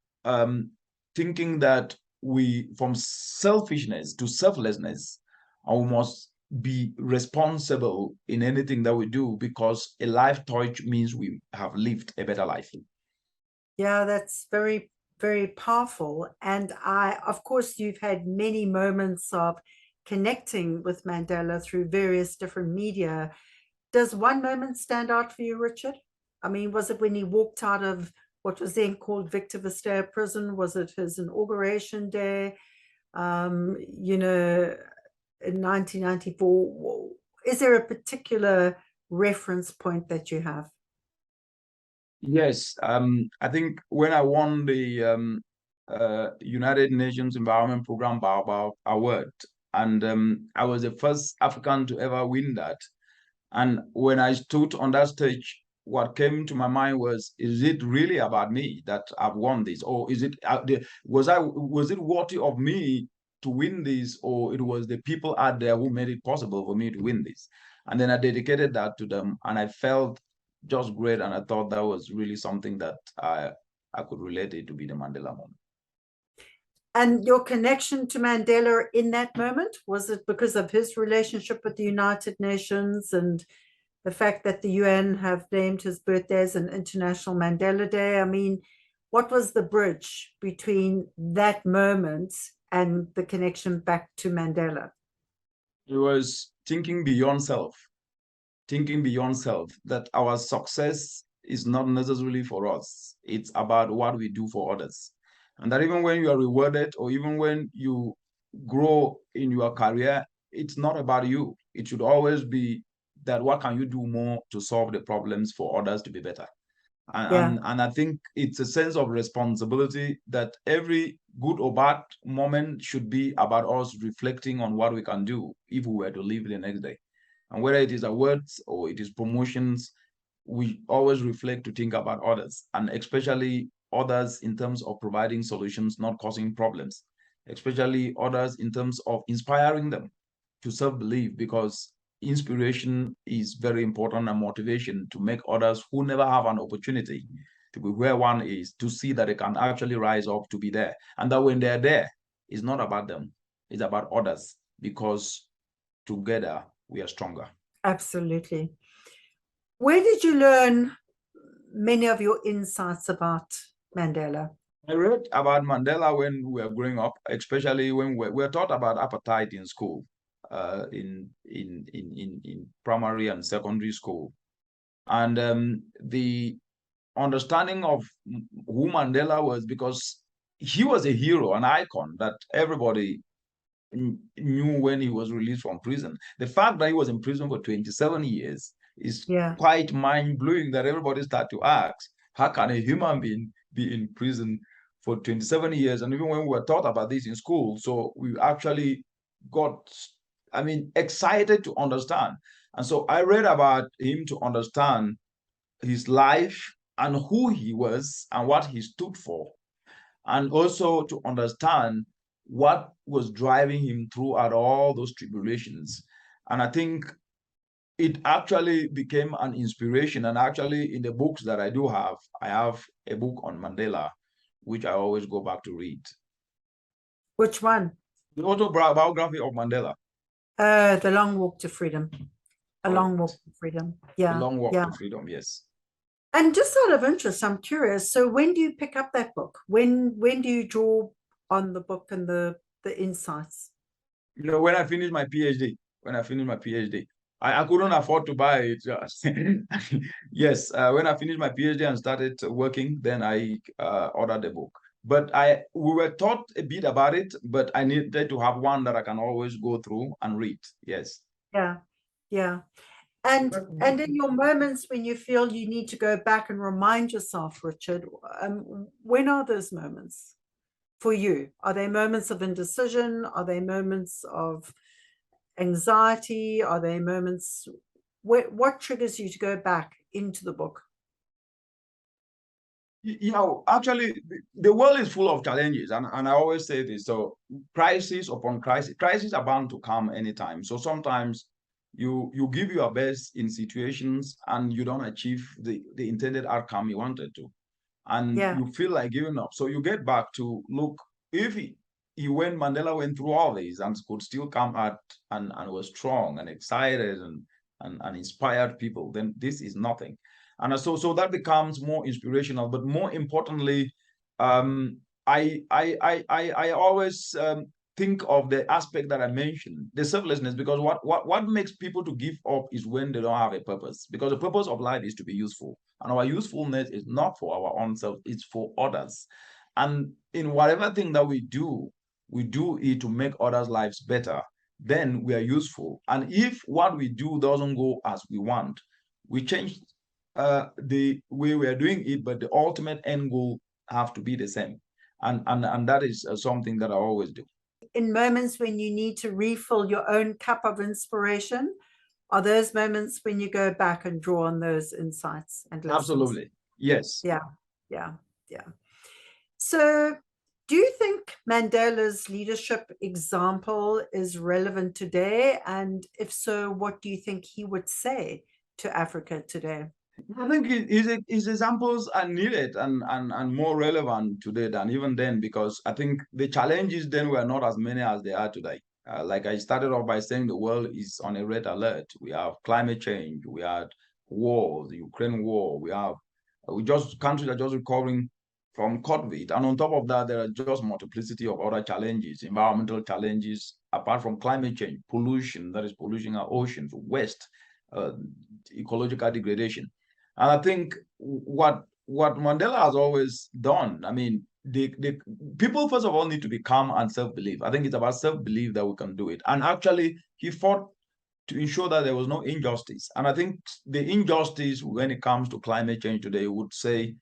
thinking that from selfishness to selflessness, and we must be responsible in anything that we do, because a life touch means we have lived a better life. Yeah, that's very, very powerful. And of course, you've had many moments of connecting with Mandela through various different media. Does one moment stand out for you, Richard? I mean, was it when he walked out of what was then called Victor Verster prison? Was it his inauguration day? In 1994, is there a particular reference point that you have? Yes, I think when I won the United Nations Environment Program Baobab Award, and I was the first African to ever win that. And when I stood on that stage, what came to my mind was, is it really about me that I've won this? Or is it, was it worthy of me to win this? Or it was the people out there who made it possible for me to win this? And then I dedicated that to them, and I felt just great. And I thought that was really something that I could relate it to be the Mandela moment. And your connection to Mandela in that moment, was it because of his relationship with the United Nations and the fact that the UN have named his birthday as an International Mandela Day? I mean, what was the bridge between that moment and the connection back to Mandela? It was thinking beyond self, that our success is not necessarily for us. It's about what we do for others. And that even when you are rewarded, or even when you grow in your career, it's not about you. It should always be that what can you do more to solve the problems for others to be better. And I think it's a sense of responsibility that every good or bad moment should be about us reflecting on what we can do if we were to live the next day. And whether it is awards or it is promotions, we always reflect to think about others, and especially others in terms of providing solutions, not causing problems, especially others in terms of inspiring them to self-believe, because inspiration is very important, and motivation to make others who never have an opportunity to be where one is, to see that they can actually rise up to be there. And that when they're there, it's not about them, it's about others, because together we are stronger. Absolutely. Where did you learn many of your insights about Mandela? I read about Mandela when we were growing up, especially when we were taught about apartheid in school, in primary and secondary school. And the understanding of who Mandela was, because he was a hero, an icon that everybody knew when he was released from prison. The fact that he was in prison for 27 years is quite mind-blowing, that everybody started to ask, how can a human being be in prison for 27 years? And even when we were taught about this in school, so we actually got, excited to understand. And so I read about him to understand his life and who he was and what he stood for, and also to understand what was driving him throughout all those tribulations. And I think it actually became an inspiration. And actually, in the books that I do have, I have a book on Mandela, which I always go back to read. Which one? The autobiography of Mandela. The Long Walk to Freedom. A Correct. Long Walk to Freedom. Yeah. The Long Walk yeah. to Freedom, yes. And just out of interest, I'm curious. So when do you pick up that book? When do you draw on the book and the insights? You know, when I finished my PhD, I couldn't afford to buy it. Yes, when I finished my PhD and started working, then I ordered the book. But we were taught a bit about it, but I needed to have one that I can always go through and read. Yes. Yeah, yeah. And in your moments when you feel you need to go back and remind yourself, Richard, when are those moments for you? Are they moments of indecision? Are they moments of anxiety? Are they moments, what triggers you to go back into the book? You know, actually, the world is full of challenges, and I always say this. So, crisis upon crisis are bound to come anytime. So sometimes you give your best in situations and you don't achieve the intended outcome you wanted to, and you feel like giving up. So you get back to look, if when Mandela went through all this and could still come out and was strong and excited and inspired people, then this is nothing. And so that becomes more inspirational. But more importantly, I always think of the aspect that I mentioned, the selflessness, because what makes people to give up is when they don't have a purpose. Because the purpose of life is to be useful, and our usefulness is not for our own self; it's for others. And in whatever thing that we do it to make others' lives better. Then we are useful. And if what we do doesn't go as we want, we change the way we are doing it, but the ultimate end goal have to be the same. And that is something that I always do. In moments when you need to refill your own cup of inspiration, are those moments when you go back and draw on those insights and lessons? Absolutely. Yes. Yeah. So do you think Mandela's leadership example is relevant today? And if so, what do you think he would say to Africa today? I think his examples are needed and more relevant today than even then, because I think the challenges then were not as many as they are today. Like I started off by saying, the world is on a red alert. We have climate change, we had war, the Ukraine war, countries are just recovering from COVID. And on top of that, there are just multiplicity of other challenges, environmental challenges, apart from climate change, pollution, that is polluting our oceans, waste, ecological degradation. And I think what Mandela has always done, I mean, the people, first of all, need to be calm and self-belief. I think it's about self-belief that we can do it. And actually, he fought to ensure that there was no injustice. And I think the injustice when it comes to climate change today would say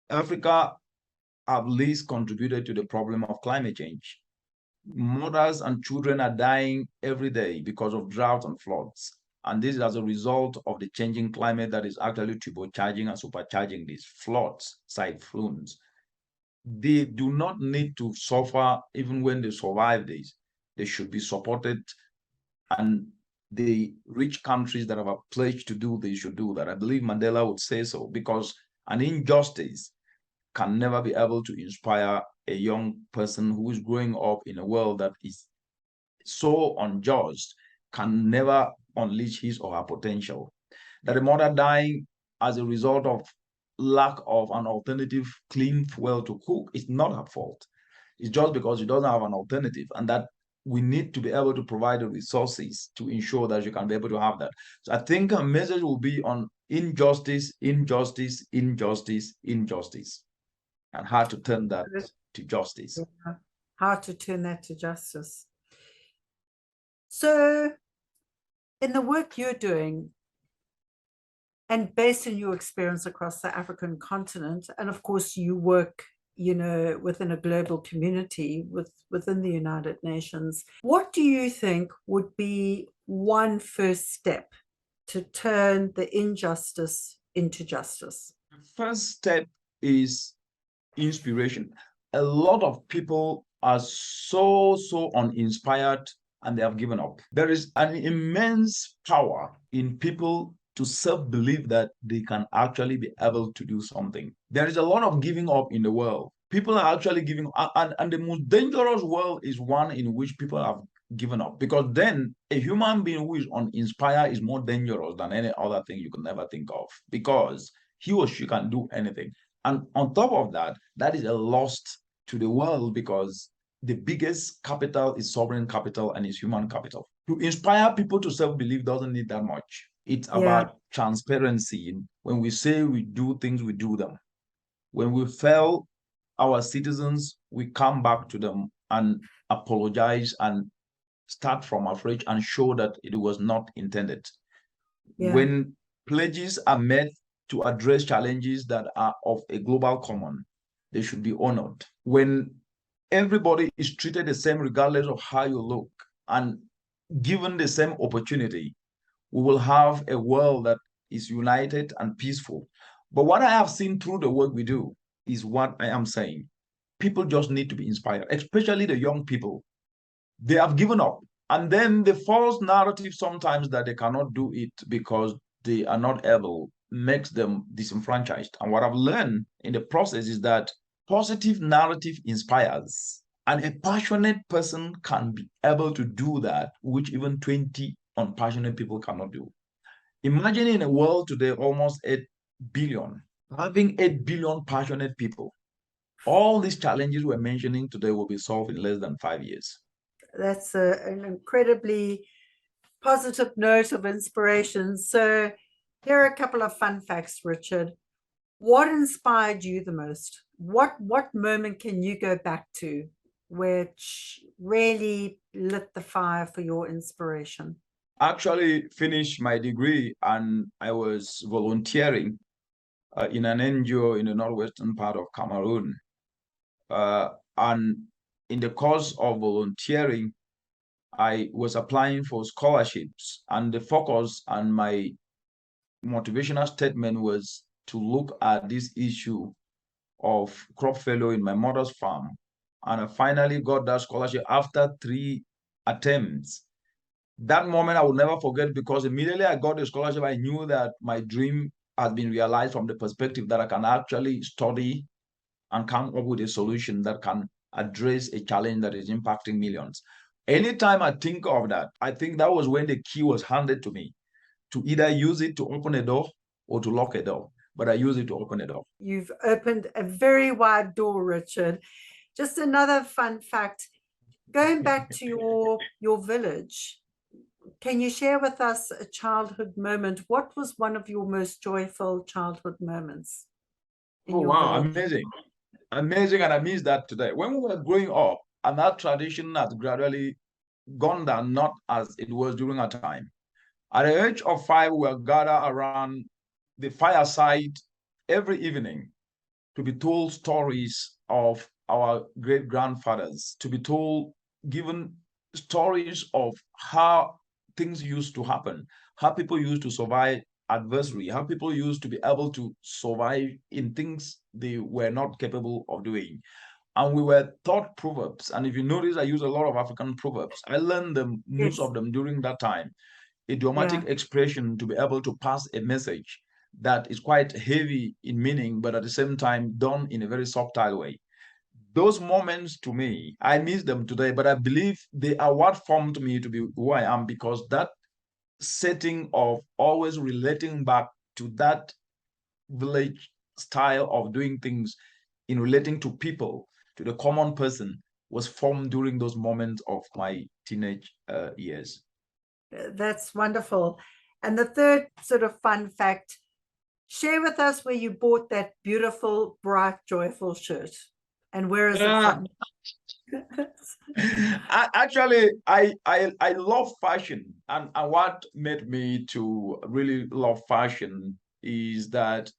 Africa have least contributed to the problem of climate change. Mothers and children are dying every day because of drought and floods. And this is as a result of the changing climate that is actually turbocharging and supercharging these floods, cyclones. They do not need to suffer even when they survive this. They should be supported, and the rich countries that have a pledge to do this should do that. I believe Mandela would say so, because an injustice can never be able to inspire a young person who is growing up in a world that is so unjust, can never unleash his or her potential. That a mother dying as a result of lack of an alternative clean fuel to cook is not her fault. It's just because she doesn't have an alternative, and that we need to be able to provide the resources to ensure that you can be able to have that. So I think a message will be on injustice, injustice, injustice, injustice, and how to turn that to justice. Yeah. How to turn that to justice. So in the work you're doing, and based on your experience across the African continent, and of course you work, you know, within a global community within the United Nations, what do you think would be one first step to turn the injustice into justice? The first step is inspiration. A lot of people are so uninspired and they have given up. There is an immense power in people to self-believe that they can actually be able to do something. There is a lot of giving up in the world. People are actually giving up, and the most dangerous world is one in which people have given up, because then a human being who is uninspired is more dangerous than any other thing you can ever think of, because he or she can do anything. And on top of that, that is a loss to the world, because the biggest capital is sovereign capital and is human capital. To inspire people to self-believe doesn't need that much. It's about transparency. When we say we do things, we do them. When we fail our citizens, we come back to them and apologize and start from afresh and show that it was not intended. When pledges are made to address challenges that are of a global common, they should be honored. When everybody is treated the same regardless of how you look and given the same opportunity, we will have a world that is united and peaceful. But what I have seen through the work we do is what I am saying. People just need to be inspired, especially the young people. They have given up. And then the false narrative sometimes that they cannot do it because they are not able makes them disenfranchised. And what I've learned in the process is that positive narrative inspires. And a passionate person can be able to do that, which even 20 unpassionate people cannot do. Imagine in a world today, almost 8 billion, having 8 billion passionate people. All these challenges we're mentioning today will be solved in less than 5 years. That's an incredibly positive note of inspiration. So here are a couple of fun facts, Richard. What inspired you the most? What moment can you go back to which really lit the fire for your inspiration? Actually finished my degree and I was volunteering in an NGO in the northwestern part of Cameroon. And in the course of volunteering, I was applying for scholarships, and the focus and my motivational statement was to look at this issue of crop failure in my mother's farm. And I finally got that scholarship after 3 attempts. That moment I will never forget, because immediately I got the scholarship, I knew that my dream had been realized from the perspective that I can actually study and come up with a solution that can address a challenge that is impacting millions. Anytime I think of that, I think that was when the key was handed to me, to either use it to open a door or to lock a door. But I use it to open a door. You've opened a very wide door, Richard. Just another fun fact, going back to your village, can you share with us a childhood moment? What was one of your most joyful childhood moments? Oh, wow, amazing. Amazing, and I miss that today. When we were growing up, and that tradition has gradually gone down, not as it was during our time. At the age of 5, we were gathered around the fireside every evening to be told stories of our great-grandfathers, to be told, given stories of how things used to happen, how people used to survive adversary, how people used to be able to survive in things they were not capable of doing. And we were taught proverbs. And if you notice, I use a lot of African proverbs. I learned them, most of them during that time. Idiomatic expression to be able to pass a message that is quite heavy in meaning, but at the same time done in a very subtle way. Those moments, to me, I miss them today, but I believe they are what formed me to be who I am, because that setting of always relating back to that village style of doing things in relating to people, to the common person, was formed during those moments of my teenage years. That's wonderful. And the third sort of fun fact, share with us where you bought that beautiful, bright, joyful shirt, and where is it from? Actually, I love fashion, and what made me to really love fashion is that,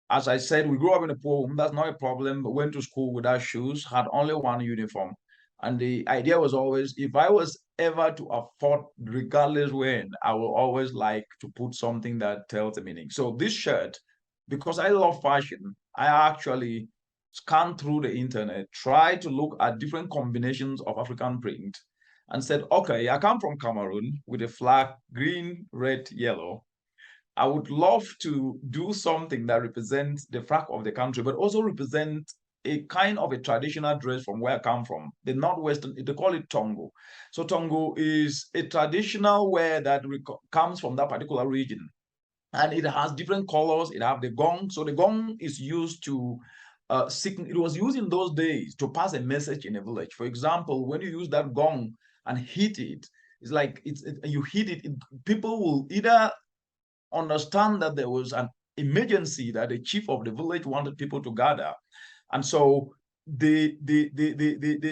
as I said, we grew up in a poor home. That's not a problem. But went to school without shoes, had only one uniform, and the idea was always, if I was ever to afford, regardless when, I will always like to put something that tells a meaning. So this shirt, because I love fashion, I actually scanned through the internet, tried to look at different combinations of African print, and said, okay, I come from Cameroon with a flag, green, red, yellow. I would love to do something that represents the flag of the country, but also represent a kind of a traditional dress from where I come from, the Northwestern, they call it Tongo. So Tongo is a traditional wear that comes from that particular region. And it has different colors. It have the gong. So the gong is used to it was used in those days to pass a message in a village. For example, when you use that gong and hit it, it's like you hit it, people will either understand that there was an emergency that the chief of the village wanted people to gather. And so the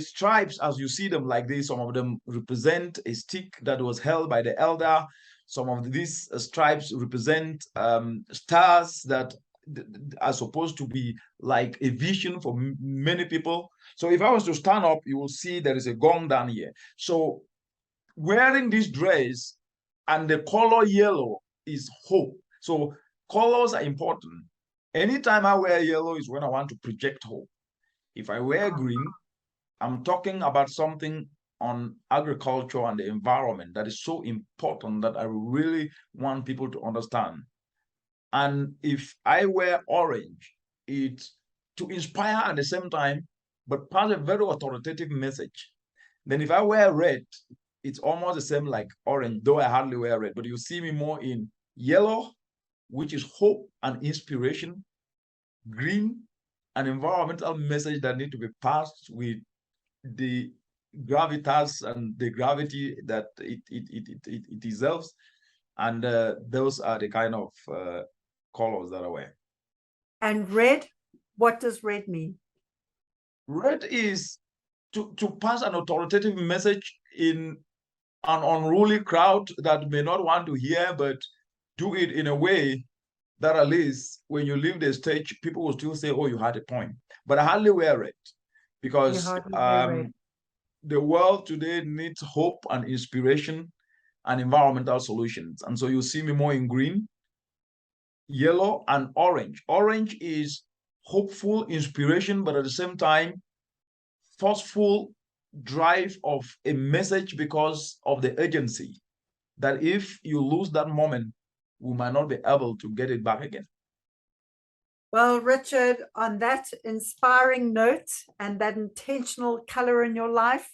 stripes, as you see them like this, some of them represent a stick that was held by the elder. Some of these stripes represent stars that are supposed to be like a vision for many people. So if I was to stand up, you will see there is a gong down here. So wearing this dress and the color yellow is hope. So colors are important. Anytime I wear yellow is when I want to project hope. If I wear green, I'm talking about something on agriculture and the environment that is so important that I really want people to understand. And if I wear orange, it's to inspire at the same time, but pass a very authoritative message. Then if I wear red, it's almost the same like orange, though I hardly wear red, but you see me more in yellow, which is hope and inspiration, green, an environmental message that need to be passed with the gravitas and the gravity that it deserves. And those are the kind of colors that I wear. And red, what does red mean? Red is to pass an authoritative message in an unruly crowd that may not want to hear, but do it in a way that at least when you leave the stage, people will still say, oh, you had a point. But I hardly wear red because the world today needs hope and inspiration and environmental solutions. And so you see me more in green, yellow, and orange. Orange is hopeful inspiration, but at the same time, forceful drive of a message because of the urgency that if you lose that moment, we might not be able to get it back again. Well, Richard, on that inspiring note and that intentional color in your life,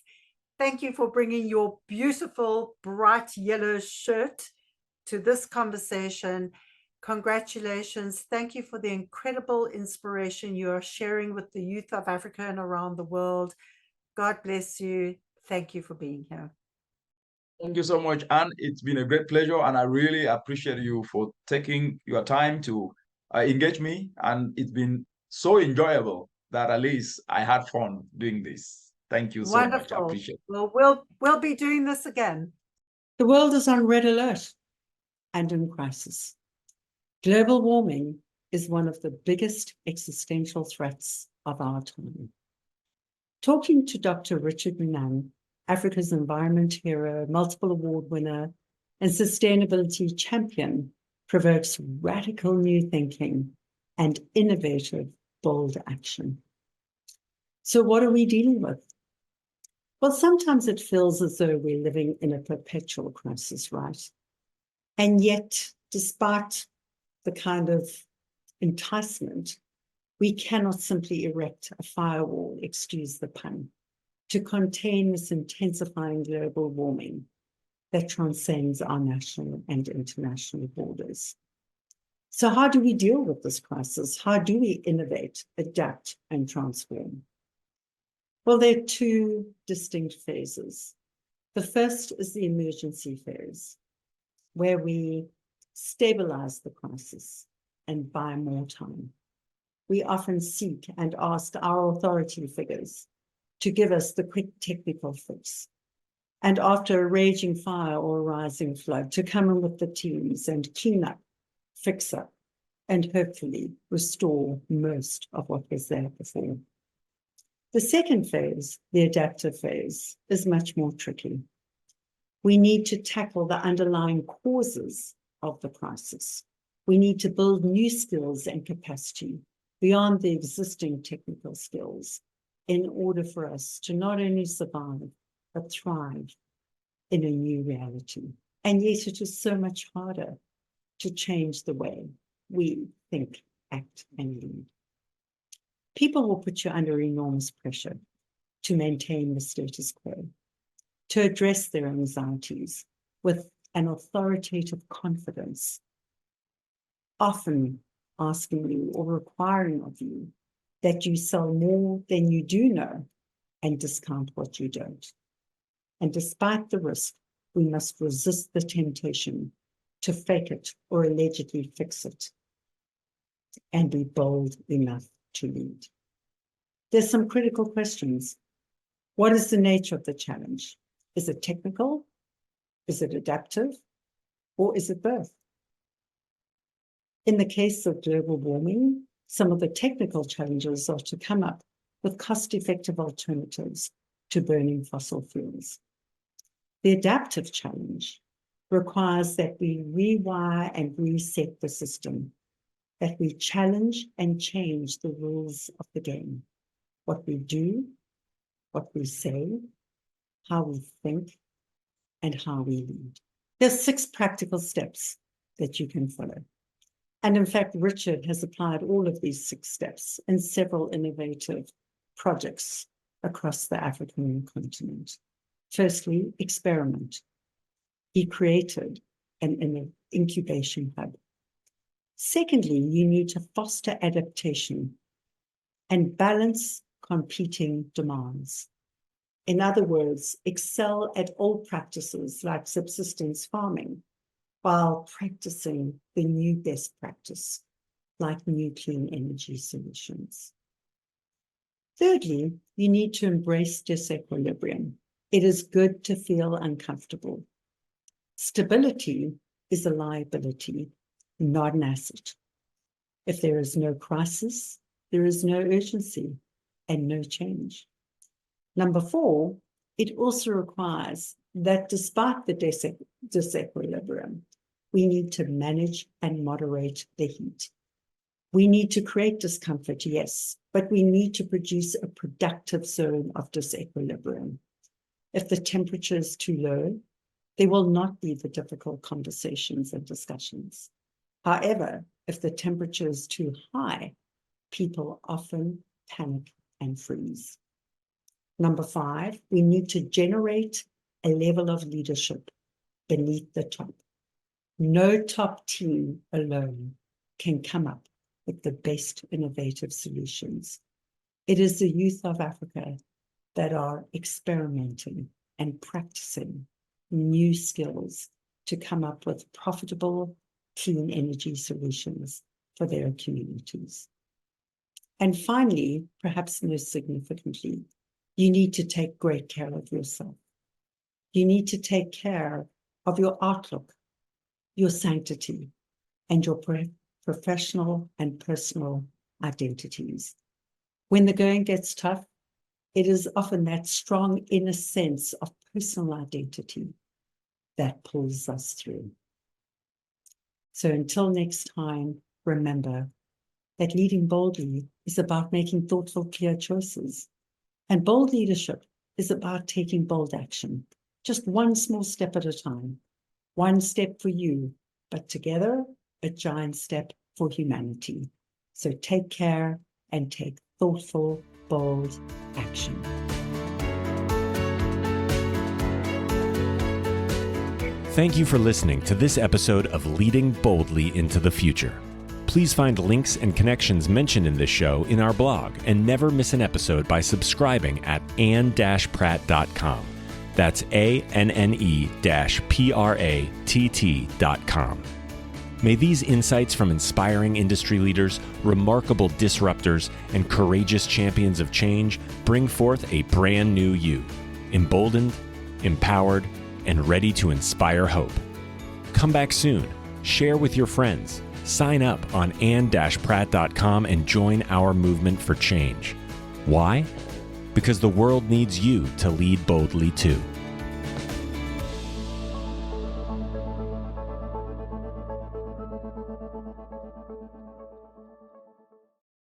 thank you for bringing your beautiful bright yellow shirt to this conversation. Congratulations. Thank you for the incredible inspiration you are sharing with the youth of Africa and around the world. God bless you. Thank you for being here. Thank you so much, Anne. It's been a great pleasure, and I really appreciate you for taking your time to engage me. And it's been so enjoyable that at least I had fun doing this. Thank you so much. I appreciate it. Well, we'll be doing this again. The world is on red alert and in crisis. Global warming is one of the biggest existential threats of our time. Talking to Dr. Richard Munang, Africa's environment hero, multiple award winner, and sustainability champion, provokes radical new thinking and innovative, bold action. So what are we dealing with? Well, sometimes it feels as though we're living in a perpetual crisis, right? And yet, despite the kind of enticement, we cannot simply erect a firewall, excuse the pun, to contain this intensifying global warming that transcends our national and international borders. So how do we deal with this crisis? How do we innovate, adapt, and transform? Well, there are two distinct phases. The first is the emergency phase, where we stabilize the crisis and buy more time. We often seek and ask our authority figures to give us the quick technical fix. And after a raging fire or a rising flood, to come in with the teams and clean up, fix up, and hopefully restore most of what was there before. The second phase, the adaptive phase, is much more tricky. We need to tackle the underlying causes of the crisis. We need to build new skills and capacity beyond the existing technical skills in order for us to not only survive, but thrive in a new reality. And yet it is so much harder to change the way we think, act, and lead. People will put you under enormous pressure to maintain the status quo, to address their anxieties with an authoritative confidence, often asking you or requiring of you that you sell more than you do know and discount what you don't. And despite the risk, we must resist the temptation to fake it or allegedly fix it and be bold enough to lead. There's some critical questions. What is the nature of the challenge? Is it technical? Is it adaptive? Or is it both? In the case of global warming, some of the technical challenges are to come up with cost-effective alternatives to burning fossil fuels. The adaptive challenge requires that we rewire and reset the system, that we challenge and change the rules of the game, what we do, what we say, how we think, and how we lead. There's 6 practical steps that you can follow. And in fact, Richard has applied all of these 6 steps in several innovative projects across the African continent. Firstly, experiment. He created an incubation hub. Secondly, you need to foster adaptation and balance competing demands. In other words, excel at old practices like subsistence farming while practicing the new best practice like new clean energy solutions. Thirdly, you need to embrace disequilibrium. It is good to feel uncomfortable. Stability is a liability, not an asset. If there is no crisis, there is no urgency and no change. Number 4, it also requires that despite the disequilibrium, we need to manage and moderate the heat. We need to create discomfort, yes, but we need to produce a productive zone of disequilibrium. If the temperature is too low, there will not be the difficult conversations and discussions. However, if the temperature is too high, people often panic and freeze. Number 5, we need to generate a level of leadership beneath the top. No top team alone can come up with the best innovative solutions. It is the youth of Africa that are experimenting and practicing new skills to come up with profitable, clean energy solutions for their communities. And finally, perhaps most significantly, you need to take great care of yourself. You need to take care of your outlook, your sanctity, and your professional and personal identities. When the going gets tough, it is often that strong inner sense of personal identity that pulls us through. So until next time, remember that leading boldly is about making thoughtful, clear choices. And bold leadership is about taking bold action, just one small step at a time. One step for you, but together, a giant step for humanity. So take care and take thoughtful, bold action. Thank you for listening to this episode of Leading Boldly into the Future. Please find links and connections mentioned in this show in our blog and never miss an episode by subscribing at anne-pratt.com. That's ANNE-PRATT.com. May these insights from inspiring industry leaders, remarkable disruptors, and courageous champions of change bring forth a brand new you, emboldened, empowered, and ready to inspire hope. Come back soon, share with your friends, sign up on anne-pratt.com and join our movement for change. Why? Because the world needs you to lead boldly too.